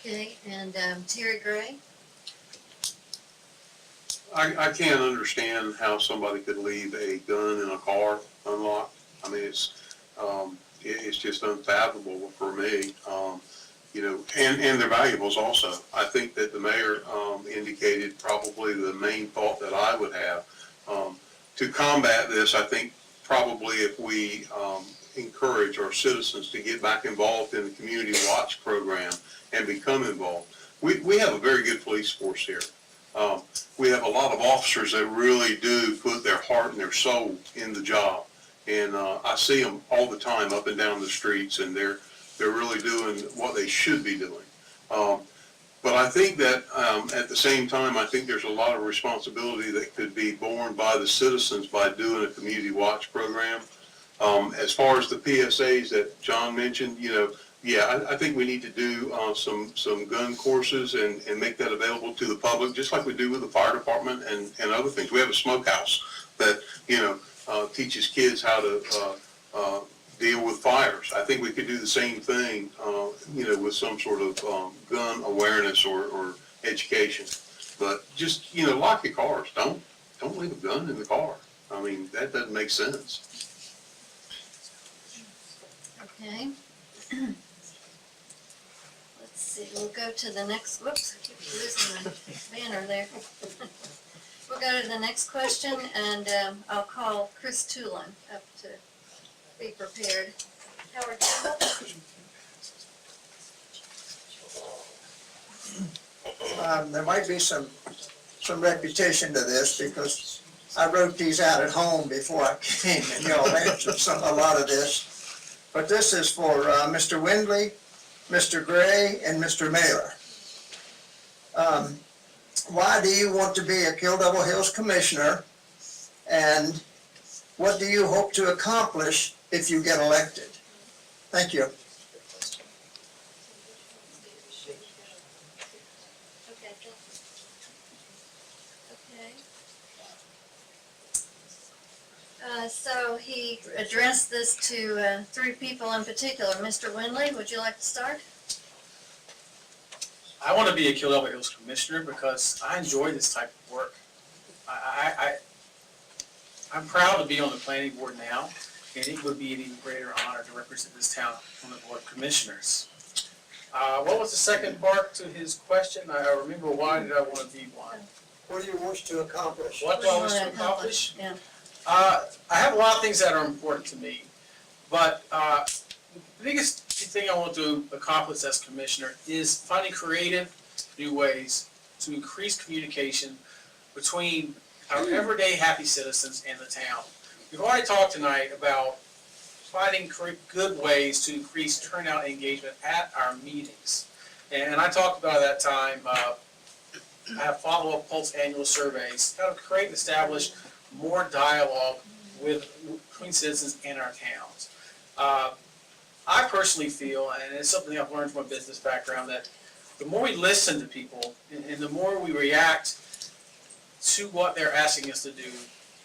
you. Okay, and Terry Gray? I can't understand how somebody could leave a gun in a car unlocked. I mean, it's just unfathomable for me. And their valuables also. I think that the mayor indicated probably the main thought that I would have. To combat this, I think probably if we encourage our citizens to get back involved in the community watch program and become involved. We have a very good police force here. We have a lot of officers that really do put their heart and their soul in the job. And I see them all the time up and down the streets, and they're really doing what they should be doing. But I think that at the same time, I think there's a lot of responsibility that could be borne by the citizens by doing a community watch program. As far as the PSAs that John mentioned, yeah, I think we need to do some gun courses and make that available to the public, just like we do with the fire department and other things. We have a smokehouse that, teaches kids how to deal with fires. I think we could do the same thing, with some sort of gun awareness or education. But just, lock your cars. Don't leave a gun in the car. I mean, that doesn't make sense. Okay. Let's see, we'll go to the next, whoops, I keep losing the banner there. We'll go to the next question, and I'll call Chris Tulin up to be prepared. Howard Campbell? There might be some reputation to this because I wrote these out at home before I came, and y'all answered a lot of this. But this is for Mr. Windley, Mr. Gray, and Mr. Mayoral. Why do you want to be a Kill Devil Hills Commissioner? And what do you hope to accomplish if you get elected? Thank you. So he addressed this to 3 people in particular. Mr. Windley, would you like to start? I want to be a Kill Devil Hills Commissioner because I enjoy this type of work. I'm proud to be on the planning board now, and it would be an even greater honor to represent this town on the Board of Commissioners. What was the second part to his question? I remember, why did I want to be one? What do you wish to accomplish? What do I wish to accomplish? Yeah. I have a lot of things that are important to me, but the biggest thing I want to accomplish as commissioner is finding creative new ways to increase communication between our everyday happy citizens and the town. We've already talked tonight about finding good ways to increase turnout and engagement at our meetings. And I talked about at that time, I have follow-up pulse annual surveys, how to create and establish more dialogue between citizens and our towns. I personally feel, and it's something I've learned from a business background, that the more we listen to people and the more we react to what they're asking us to do,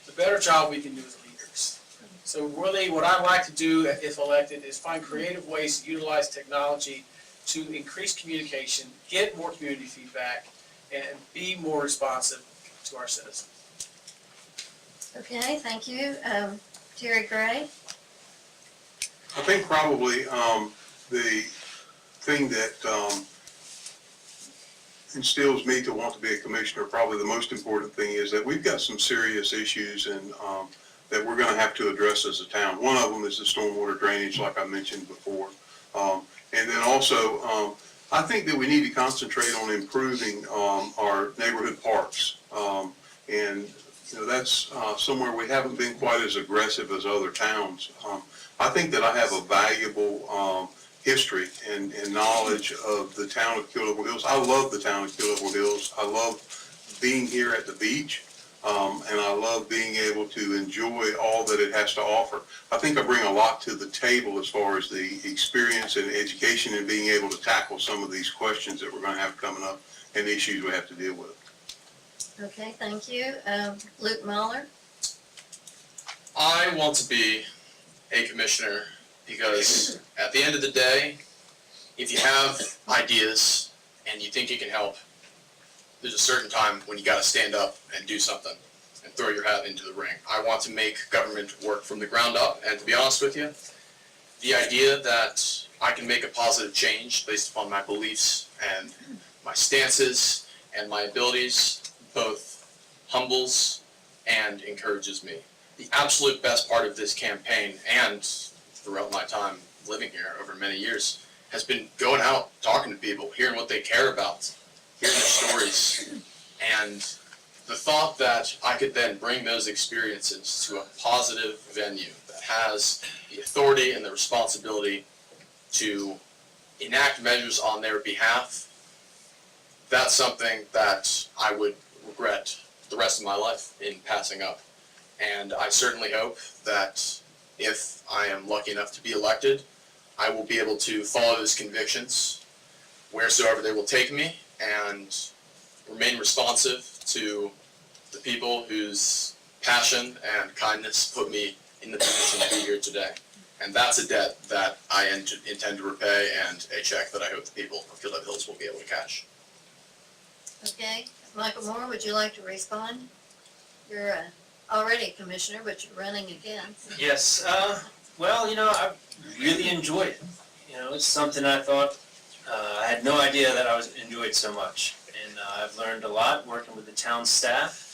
the better job we can do as leaders. So really what I'd like to do if elected is find creative ways to utilize technology to increase communication, get more community feedback, and be more responsive to our citizens. Okay, thank you. Terry Gray? I think probably the thing that instills me to want to be a commissioner, probably the most important thing, is that we've got some serious issues and that we're going to have to address as a town. One of them is the stormwater drainage, like I mentioned before. And then also, I think that we need to concentrate on improving our neighborhood parks. And that's somewhere we haven't been quite as aggressive as other towns. I think that I have a valuable history and knowledge of the town of Kill Devil Hills. I love the town of Kill Devil Hills. I love being here at the beach, and I love being able to enjoy all that it has to offer. I think I bring a lot to the table as far as the experience and education and being able to tackle some of these questions that we're going to have coming up and the issues we have to deal with. Okay, thank you. Luke Mahler? I want to be a commissioner because at the end of the day, if you have ideas and you think you can help, there's a certain time when you got to stand up and do something and throw your hat into the ring. I want to make government work from the ground up, and to be honest with you, the idea that I can make a positive change based upon my beliefs and my stances and my abilities both humbles and encourages me. The absolute best part of this campaign, and throughout my time living here over many years, has been going out, talking to people, hearing what they care about, hearing their stories, and the thought that I could then bring those experiences to a positive venue that has the authority and the responsibility to enact measures on their behalf, that's something that I would regret the rest of my life in passing up. And I certainly hope that if I am lucky enough to be elected, I will be able to follow those convictions wheresoever they will take me and remain responsive to the people whose passion and kindness put me in the position to be here today. And that's a debt that I intend to repay, and a check that I hope the people of Kildare Hills will be able to cash. Okay, Michael Moore, would you like to respond? You're already a commissioner, but you're running again. Yes, well, I really enjoyed it. It's something I thought, I had no idea that I was enjoyed so much. And I've learned a lot working with the town staff.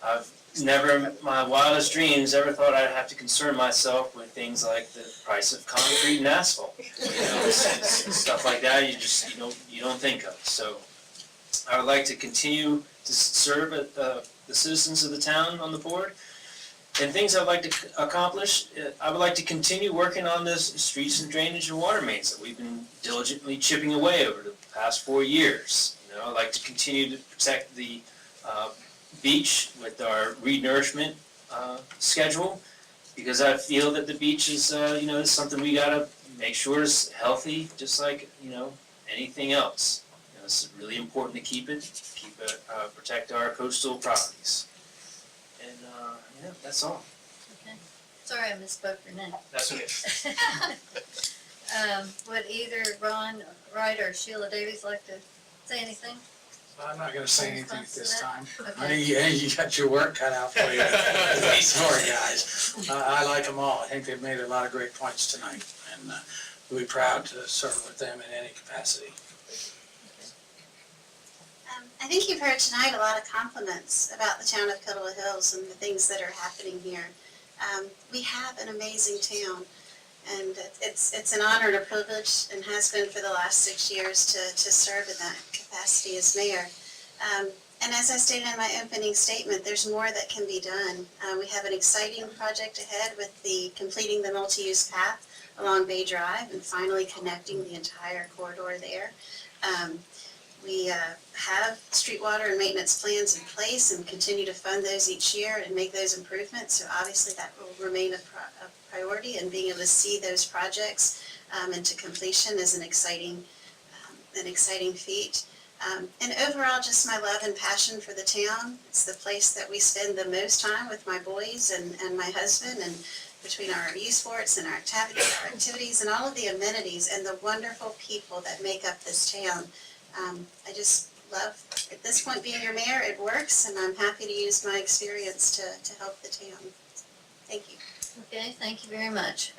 I've never in my wildest dreams ever thought I'd have to concern myself with things like the price of concrete and asphalt. Stuff like that you don't think of. So I would like to continue to serve the citizens of the town on the board. And things I'd like to accomplish, I would like to continue working on the streets and drainage and water mains that we've been diligently chipping away over the past 4 years. I'd like to continue to protect the beach with our re-nourishment schedule, because I feel that the beach is, is something we gotta make sure is healthy, just like, anything else. It's really important to keep it, protect our coastal properties. And, that's all. Okay. Sorry I misspoke your name. That's okay. Would either Ron Wright or Sheila Davies like to say anything? I'm not gonna say anything at this time. Okay. You got your work cut out for you. Sorry, guys. I like them all. I think they've made a lot of great points tonight, and we'll be proud to serve with them in any capacity. I think you've heard tonight a lot of compliments about the town of Kildare Hills and the things that are happening here. We have an amazing town, and it's an honor and a privilege, and has been for the last 6 years, to serve in that capacity as mayor. And as I stated in my opening statement, there's more that can be done. We have an exciting project ahead with completing the multi-use path along Bay Drive and finally connecting the entire corridor there. We have street water and maintenance plans in place and continue to fund those each year and make those improvements. So obviously that will remain a priority, and being able to see those projects into completion is an exciting feat. And overall, just my love and passion for the town. It's the place that we spend the most time with my boys and my husband, and between our youth sports and our activities and all of the amenities and the wonderful people that make up this town. I just love, at this point, being your mayor. It works, and I'm happy to use my experience to help the town. Thank you. Okay, thank you very much.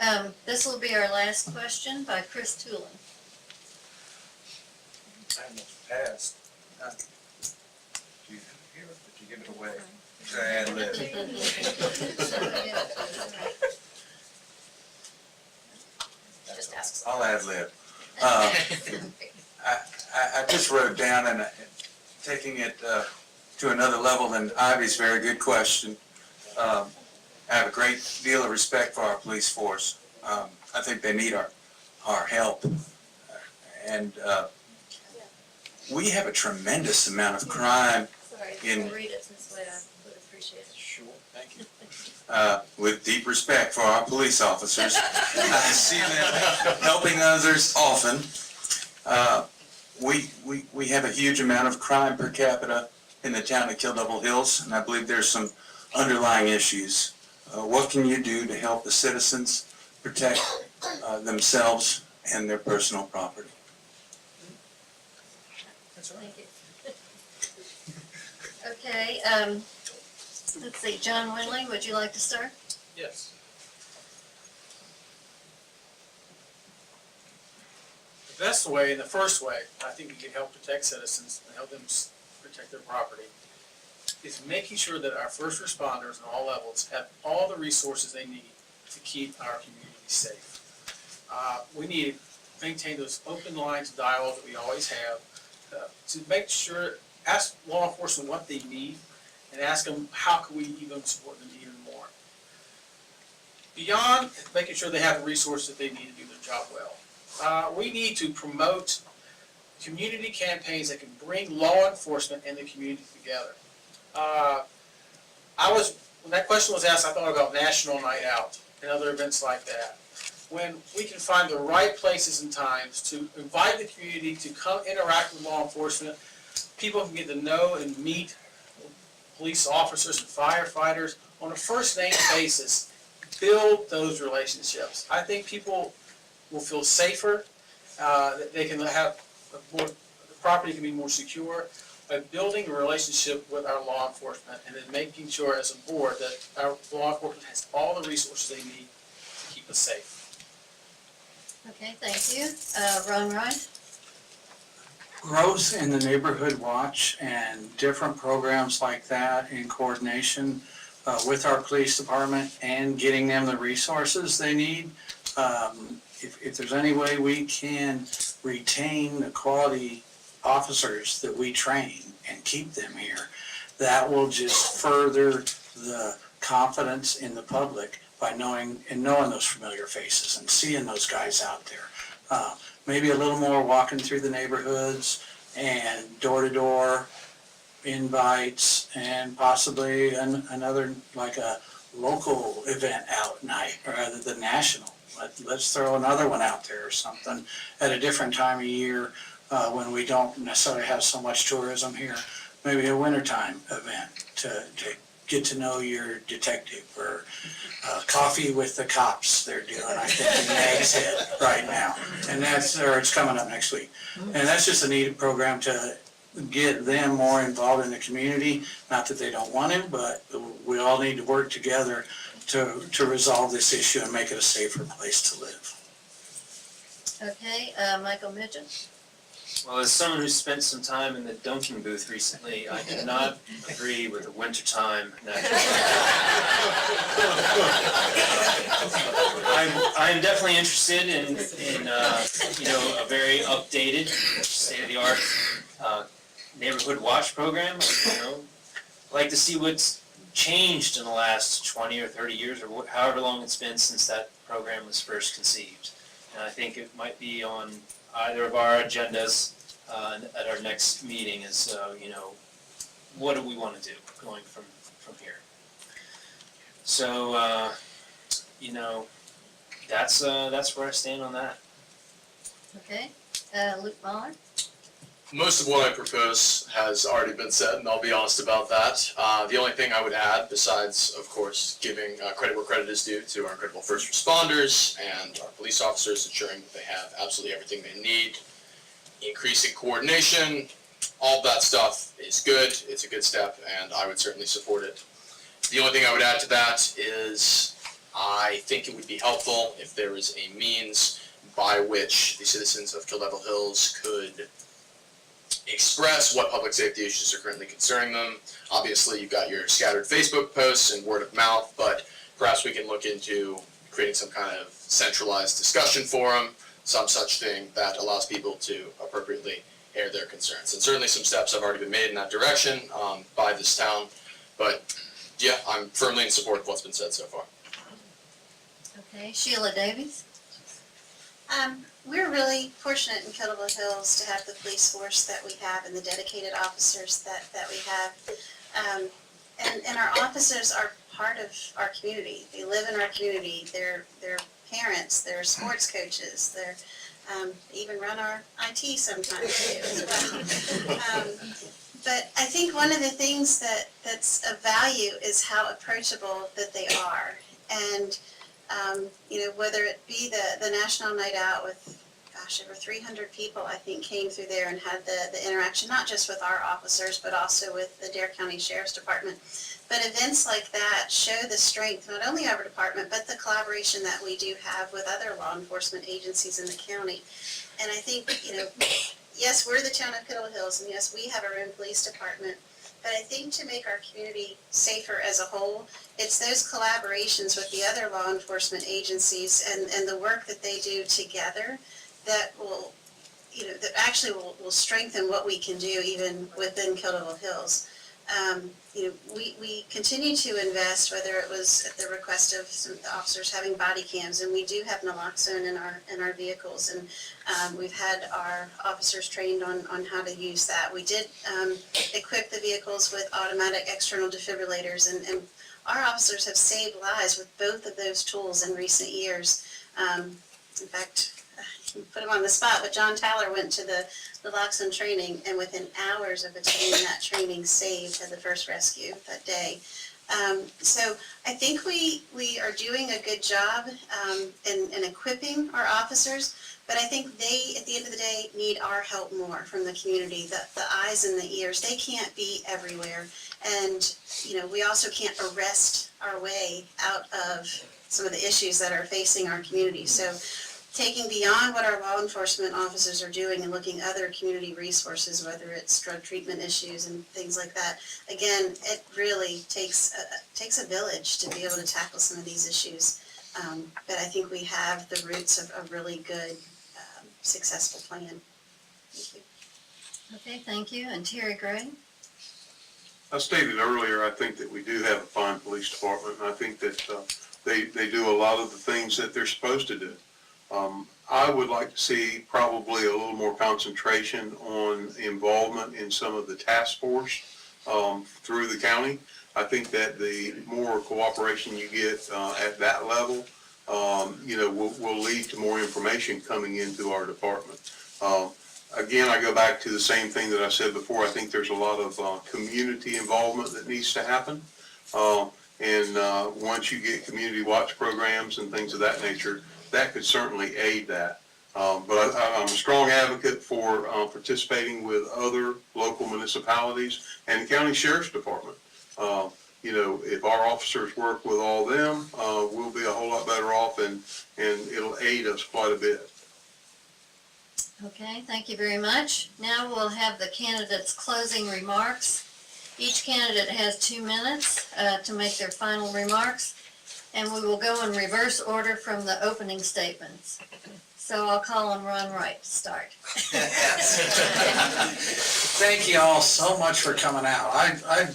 This will be our last question by Chris Toolin. I almost passed. Do you hear it? Did you give it away? It's an ad lib. Just ask. I'll ad lib. I just wrote down, and taking it to another level than Ivy's very good question. I have a great deal of respect for our police force. I think they need our help. And we have a tremendous amount of crime Sorry, in... read it this way, I would appreciate it. Sure, thank you. With deep respect for our police officers, I see them helping others often. We have a huge amount of crime per capita in the town of Kildare Hills, and I believe there's some underlying issues. What can you do to help the citizens protect themselves and their personal property? Thank you. Okay, let's see, John Winley, would you like to start? Yes. The best way, the first way, I think we can help protect citizens and help them protect their property, is making sure that our first responders on all levels have all the resources they need to keep our community safe. We need to maintain those open lines of dialogue that we always have, to make sure, ask law enforcement what they need, and ask them how can we even support them even more. Beyond making sure they have the resources that they need to do their job well, we need to promote community campaigns that can bring law enforcement and the community together. When that question was asked, I thought about National Night Out, and other events like that, when we can find the right places and times to invite the community to come interact with law enforcement, people can get to know and meet police officers and firefighters on a first-name basis, build those relationships. I think people will feel safer, that they can have more, the property can be more secure by building a relationship with our law enforcement and then making sure as a board that our law enforcement has all the resources they need to keep us safe. Okay, thank you. Ron Wright? Growth in the neighborhood watch and different programs like that in coordination with our police department and getting them the resources they need. If there's any way we can retain the quality officers that we train and keep them here, that will just further the confidence in the public by knowing those familiar faces and seeing those guys out there. Maybe a little more walking through the neighborhoods and door-to-door invites and possibly another, like a local event out night rather than national. Let's throw another one out there or something at a different time of year when we don't necessarily have so much tourism here. Maybe a wintertime event to get to know your detective, or coffee with the cops they're doing, I think, in Mag's Head right now. And it's coming up next week. And that's just a neat program to get them more involved in the community. Not that they don't want to, but we all need to work together to resolve this issue and make it a safer place to live. Okay, Michael Midget? Well, as someone who spent some time in the dunking booth recently, I cannot agree with the wintertime natural. I'm definitely interested in a very updated, state-of-the-art neighborhood watch program. I'd like to see what's changed in the last 20 or 30 years, or however long it's been since that program was first conceived. And I think it might be on either of our agendas at our next meeting is, what do we want to do going from here? So, that's where I stand on that. Okay, Luke Mahler? Most of what I propose has already been said, and I'll be honest about that. The only thing I would add, besides, of course, giving credit where credit is due to our incredible first responders and our police officers, ensuring that they have absolutely everything they need, increasing coordination, all that stuff is good. It's a good step, and I would certainly support it. The only thing I would add to that is I think it would be helpful if there was a means by which the citizens of Kill Devil Hills could express what public safety issues are currently concerning them. Obviously, you've got your scattered Facebook posts and word of mouth, but perhaps we can look into creating some kind of centralized discussion forum, some such thing that allows people to appropriately air their concerns. And certainly some steps have already been made in that direction by this town, but yeah, I'm firmly in support of what's been said so far. Okay, Sheila Davies? We're really fortunate in Kill Devil Hills to have the police force that we have and the dedicated officers that we have. And our officers are part of our community. They live in our community. They're parents, they're sports coaches, they even run our IT sometimes too as well. But I think one of the things that's of value is how approachable that they are. And whether it be the National Night Out with, over 300 people, I think, came through there and had the interaction, not just with our officers, but also with the Dare County Sheriff's Department. But events like that show the strength, not only of our department, but the collaboration that we do have with other law enforcement agencies in the county. And I think, yes, we're the town of Kill Devil Hills, and yes, we have our own police department, but I think to make our community safer as a whole, it's those collaborations with the other law enforcement agencies and the work that they do together that will, that actually will strengthen what we can do even within Kill Devil Hills. We continue to invest, whether it was at the request of some of the officers having body cams, and we do have naloxone in our vehicles, and we've had our officers trained on how to use that. We did equip the vehicles with automatic external defibrillators, and our officers have saved lives with both of those tools in recent years. In fact, put him on the spot, but John Tyler went to the naloxone training, and within hours of attending that training, had the first rescue that day. So I think we are doing a good job in equipping our officers, but I think they, at the end of the day, need our help more from the community, the eyes and the ears. They can't be everywhere. And, you know, we also can't arrest our way out of some of the issues that are facing our community. So taking beyond what our law enforcement officers are doing and looking at other community resources, whether it's drug treatment issues and things like that, again, it really takes a village to be able to tackle some of these issues. But I think we have the roots of a really good, successful plan. Thank you. Okay, thank you. And Terry Gray? I stated earlier, I think that we do have a fine police department, and I think that they do a lot of the things that they're supposed to do. I would like to see probably a little more concentration on involvement in some of the task force through the county. I think that the more cooperation you get at that level, you know, will lead to more information coming into our department. Again, I go back to the same thing that I said before. I think there's a lot of community involvement that needs to happen. And once you get community watch programs and things of that nature, that could certainly aid that. But I'm a strong advocate for participating with other local municipalities and the county sheriff's department. You know, if our officers work with all them, we'll be a whole lot better off, and it'll aid us quite a bit. Okay, thank you very much. Now we'll have the candidates' closing remarks. Each candidate has 2 minutes to make their final remarks, and we will go in reverse order from the opening statements. So I'll call on Ron Wright to start. Thank you all so much for coming out. I'm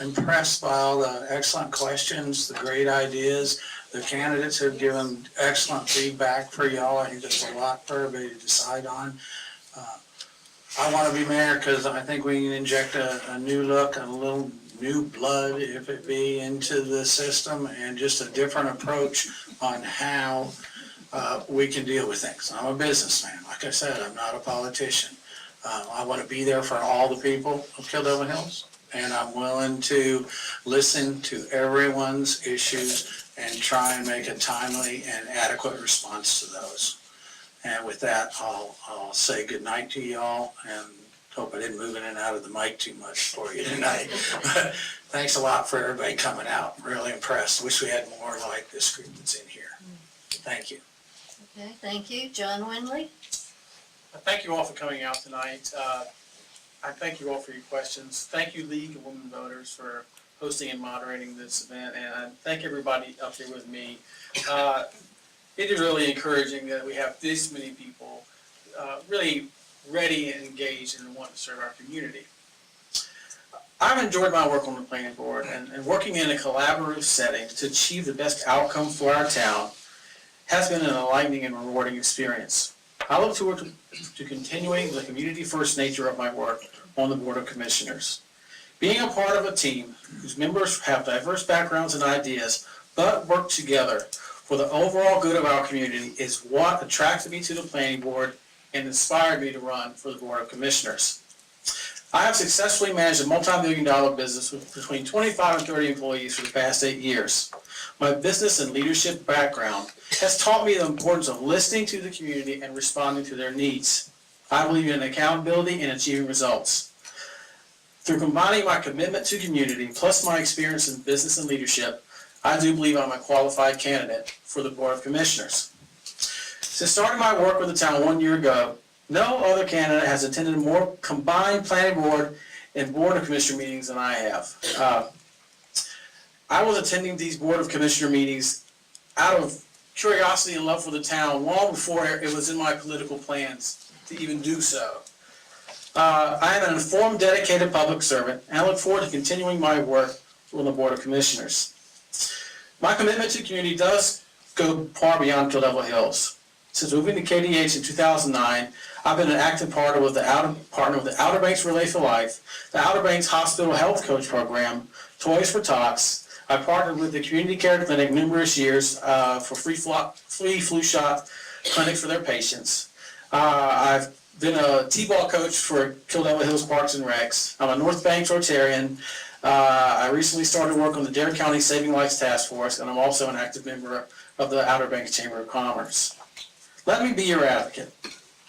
impressed by all the excellent questions, the great ideas. The candidates have given excellent feedback for y'all. I think there's a lot for everybody to decide on. I want to be mayor because I think we can inject a new look, a little new blood, if it be, into the system, and just a different approach on how we can deal with things. I'm a businessman. Like I said, I'm not a politician. I want to be there for all the people of Kill Devil Hills, and I'm willing to listen to everyone's issues and try and make a timely and adequate response to those. And with that, I'll say good night to y'all, and hope I didn't move in and out of the mic too much for you tonight. But thanks a lot for everybody coming out. I'm really impressed. Wish we had more like this group that's in here. Thank you. Okay, thank you. John Winley? Thank you all for coming out tonight. I thank you all for your questions. Thank you, League of Women Voters, for hosting and moderating this event, and I thank everybody up here with me. It is really encouraging that we have this many people really ready and engaged and want to serve our community. I've enjoyed my work on the planning board, and working in a collaborative setting to achieve the best outcome for our town has been an enlightening and rewarding experience. I look forward to continuing the community-first nature of my work on the Board of Commissioners. Being a part of a team whose members have diverse backgrounds and ideas, but work together for the overall good of our community is what attracted me to the planning board and inspired me to run for the Board of Commissioners. I have successfully managed a multi-million-dollar business with between 25 and 30 employees for the past 8 years. My business and leadership background has taught me the importance of listening to the community and responding to their needs. I believe in accountability and achieving results. Through combining my commitment to community plus my experience in business and leadership, I do believe I'm a qualified candidate for the Board of Commissioners. Since starting my work with the town 1 year ago, no other candidate has attended more combined planning board and Board of Commissioner meetings than I have. I was attending these Board of Commissioner meetings out of curiosity and love for the town long before it was in my political plans to even do so. I am an informed, dedicated public servant, and I look forward to continuing my work on the Board of Commissioners. My commitment to community does go far beyond Kill Devil Hills. Since moving to KDH in 2009, I've been an active partner with the Outer Banks Relay for Life, the Outer Banks Hospital Health Coach Program, Toys for Tots, I partnered with the Community Care Clinic numerous years for free flu shot clinics for their patients. I've been a T-ball coach for Kill Devil Hills Parks and Recs. I'm a North Banks Rotarian. I recently started work on the Dare County Saving Lives Task Force, and I'm also an active member of the Outer Banks Chamber of Commerce. Let me be your advocate.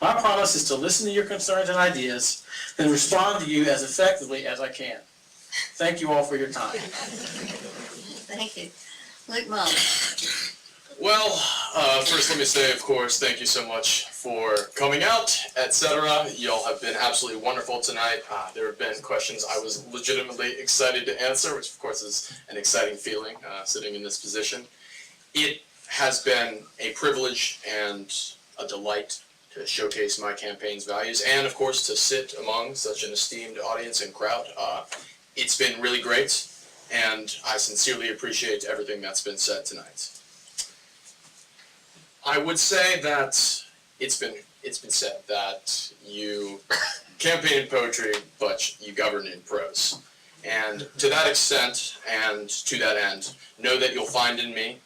My promise is to listen to your concerns and ideas, then respond to you as effectively as I can. Thank you all for your time. Thank you. Luke Muller. Well, first let me say, of course, thank you so much for coming out, etc. Y'all have been absolutely wonderful tonight. There have been questions I was legitimately excited to answer, which of course is an exciting feeling, sitting in this position. It has been a privilege and a delight to showcase my campaign's values, and of course to sit among such an esteemed audience and crowd. It's been really great, and I sincerely appreciate everything that's been said tonight. I would say that it's been said that you campaign in poetry, but you govern in prose. And to that extent, and to that end, know that you'll find in me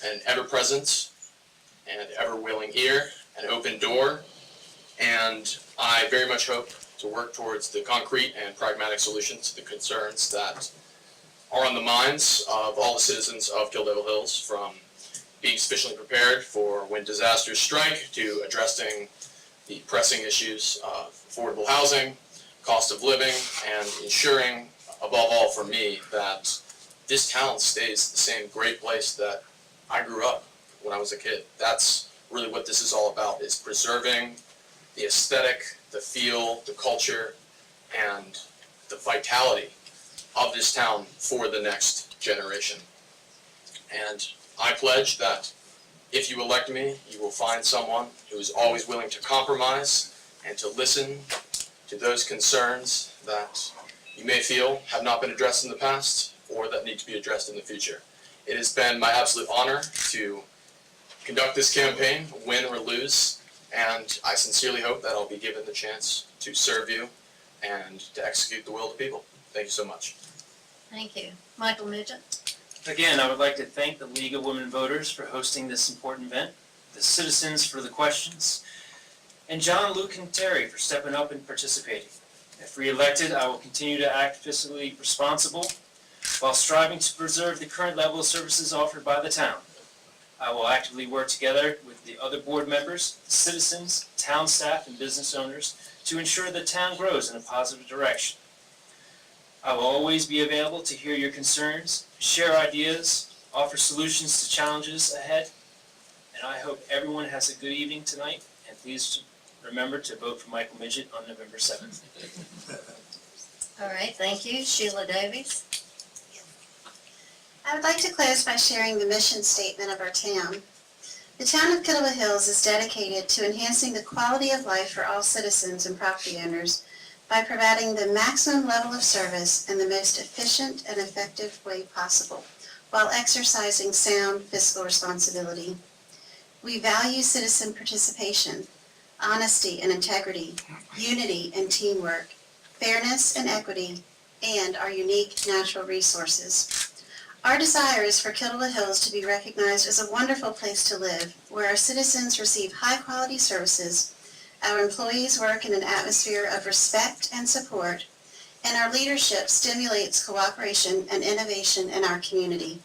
an ever-present and ever-willing ear, an open door, and I very much hope to work towards the concrete and pragmatic solutions to the concerns that are on the minds of all the citizens of Kill Devil Hills, from being sufficiently prepared for when disasters strike to addressing the pressing issues of affordable housing, cost of living, and ensuring, above all for me, that this town stays the same great place that I grew up when I was a kid. That's really what this is all about, is preserving the aesthetic, the feel, the culture, and the vitality of this town for the next generation. And I pledge that if you elect me, you will find someone who is always willing to compromise and to listen to those concerns that you may feel have not been addressed in the past or that need to be addressed in the future. It has been my absolute honor to conduct this campaign, win or lose, and I sincerely hope that I'll be given the chance to serve you and to execute the will of the people. Thank you so much. Thank you. Michael Midget. Again, I would like to thank the League of Women Voters for hosting this important event, the citizens for the questions, and John, Luke, and Terry for stepping up and participating. If re-elected, I will continue to act fiscally responsible while striving to preserve the current level of services offered by the town. I will actively work together with the other board members, citizens, town staff, and business owners to ensure the town grows in a positive direction. I will always be available to hear your concerns, share ideas, offer solutions to challenges ahead, and I hope everyone has a good evening tonight, and please remember to vote for Michael Midget on November 7th. All right, thank you. Sheila Davies. I would like to close by sharing the mission statement of our town. The town of Kill Devil Hills is dedicated to enhancing the quality of life for all citizens and property owners by providing the maximum level of service in the most efficient and effective way possible, while exercising sound fiscal responsibility. We value citizen participation, honesty and integrity, unity and teamwork, fairness and equity, and our unique natural resources. Our desire is for Kill Devil Hills to be recognized as a wonderful place to live, where our citizens receive high-quality services, our employees work in an atmosphere of respect and support, and our leadership stimulates cooperation and innovation in our community.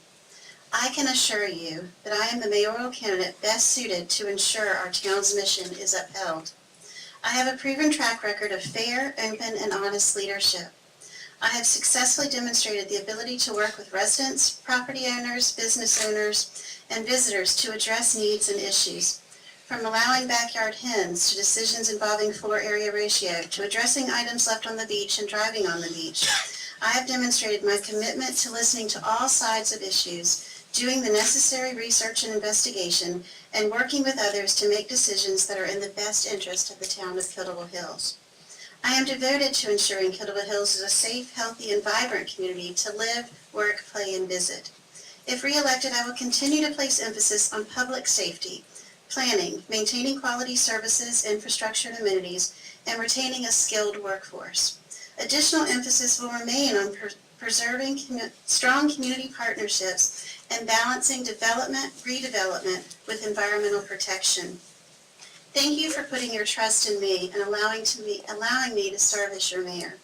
I can assure you that I am the mayoral candidate best suited to ensure our town's mission is upheld. I have a proven track record of fair, open, and honest leadership. I have successfully demonstrated the ability to work with residents, property owners, business owners, and visitors to address needs and issues. From allowing backyard hens to decisions involving floor area ratio to addressing items left on the beach and driving on the beach, I have demonstrated my commitment to listening to all sides of issues, doing the necessary research and investigation, and working with others to make decisions that are in the best interest of the town of Kill Devil Hills. I am devoted to ensuring Kill Devil Hills is a safe, healthy, and vibrant community to live, work, play, and visit. If re-elected, I will continue to place emphasis on public safety, planning, maintaining quality services, infrastructure, and amenities, and retaining a skilled workforce. Additional emphasis will remain on preserving strong community partnerships, and balancing development, redevelopment with environmental protection. Thank you for putting your trust in me and allowing me to serve as your mayor.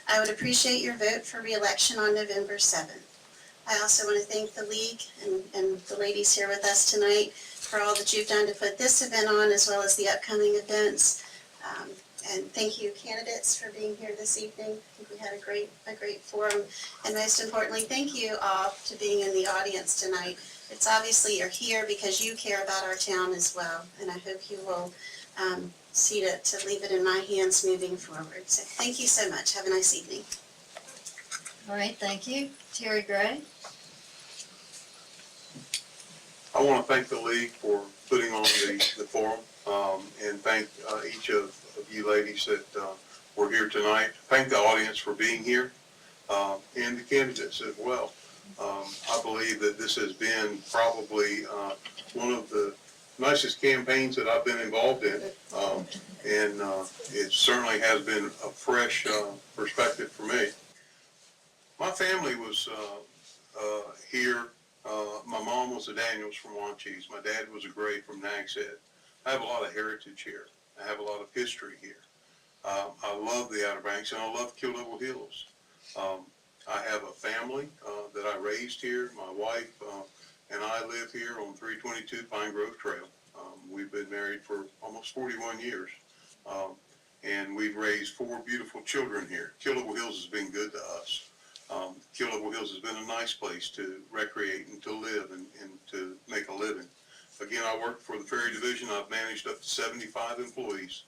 I would appreciate your vote for re-election on November 7th. I also want to thank the league and the ladies here with us tonight for all that you've done to put this event on, as well as the upcoming events. And thank you, candidates, for being here this evening. I think we had a great forum. And most importantly, thank you all to being in the audience tonight. It's obviously you're here because you care about our town as well. And I hope you will see to leave it in my hands moving forward. So thank you so much. Have a nice evening. All right, thank you. Terry Gray? I want to thank the league for putting on the forum, and thank each of you ladies that were here tonight. Thank the audience for being here, and the candidates as well. I believe that this has been probably one of the nicest campaigns that I've been involved in, and it certainly has been a fresh perspective for me. My family was here. My mom was a Daniels from Wanchese. My dad was a Gray from Nags Head. I have a lot of heritage here. I have a lot of history here. I love the Outer Banks, and I love Kill Devil Hills. I have a family that I raised here. My wife and I live here on 322 Pine Grove Trail. We've been married for almost 41 years, and we've raised 4 beautiful children here. Kill Devil Hills has been good to us. Kill Devil Hills has been a nice place to recreate and to live and to make a living. Again, I work for the Ferry Division. I've managed up to 75 employees.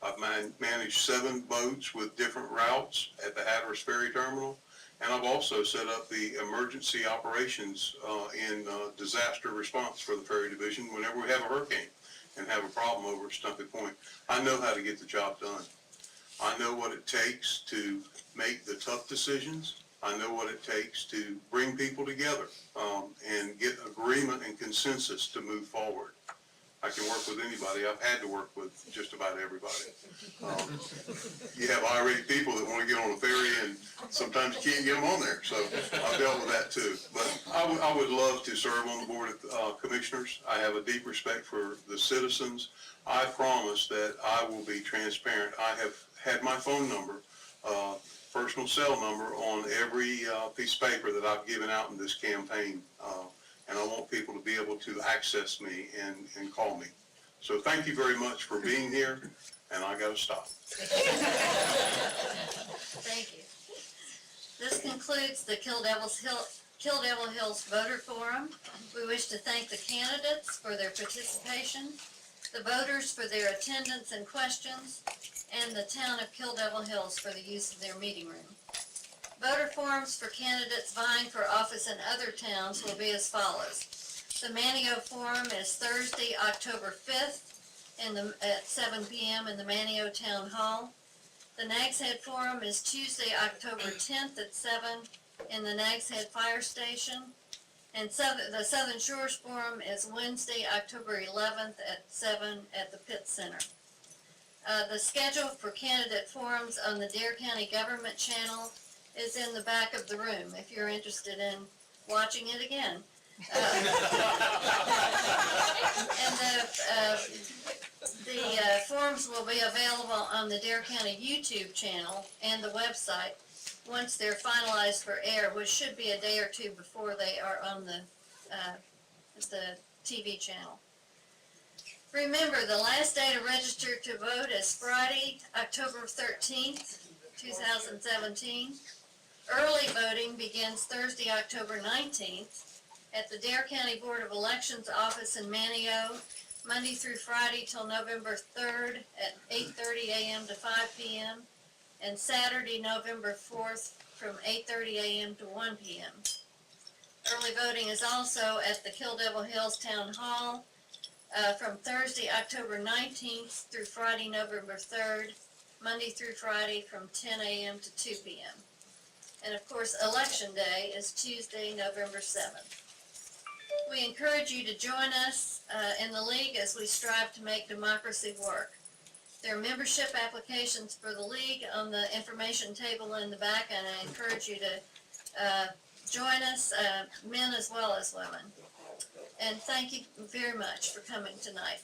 I've managed 7 boats with different routes at the Hatteras Ferry Terminal, and I've also set up the emergency operations in disaster response for the Ferry Division whenever we have a hurricane and have a problem over at Stumpy Point. I know how to get the job done. I know what it takes to make the tough decisions. I know what it takes to bring people together and get agreement and consensus to move forward. I can work with anybody. I've had to work with just about everybody. You have irate people that want to get on a ferry, and sometimes you can't get them on there. So I've dealt with that too. But I would love to serve on the Board of Commissioners. I have a deep respect for the citizens. I promise that I will be transparent. I have had my phone number, personal cell number, on every piece of paper that I've given out in this campaign. And I want people to be able to access me and call me. So thank you very much for being here, and I gotta stop. Thank you. This concludes the Kill Devil Hills Voter Forum. We wish to thank the candidates for their participation, the voters for their attendance and questions, and the town of Kill Devil Hills for the use of their meeting room. Voter forums for candidates vying for office in other towns will be as follows. The Manio Forum is Thursday, October 5th at 7 p.m. in the Manio Town Hall. The Nags Head Forum is Tuesday, October 10th at 7 in the Nags Head Fire Station. And the Southern Shores Forum is Wednesday, October 11th at 7 at the Pitt Center. The schedule for candidate forums on the Dare County Government Channel is in the back of the room if you're interested in watching it again. And the forums will be available on the Dare County YouTube channel and the website once they're finalized for air, which should be a day or two before they are on the TV channel. Remember, the last day to register to vote is Friday, October 13th, 2017. Early voting begins Thursday, October 19th at the Dare County Board of Elections office in Manio, Monday through Friday till November 3rd at 8:30 a.m. to 5 p.m. and Saturday, November 4th from 8:30 a.m. to 1 p.m. Early voting is also at the Kill Devil Hills Town Hall from Thursday, October 19th through Friday, November 3rd, Monday through Friday from 10 a.m. to 2 p.m. And of course, Election Day is Tuesday, November 7th. We encourage you to join us in the League as we strive to make democracy work. There are membership applications for the League on the information table in the back, and I encourage you to join us, men as well as women. And thank you very much for coming tonight.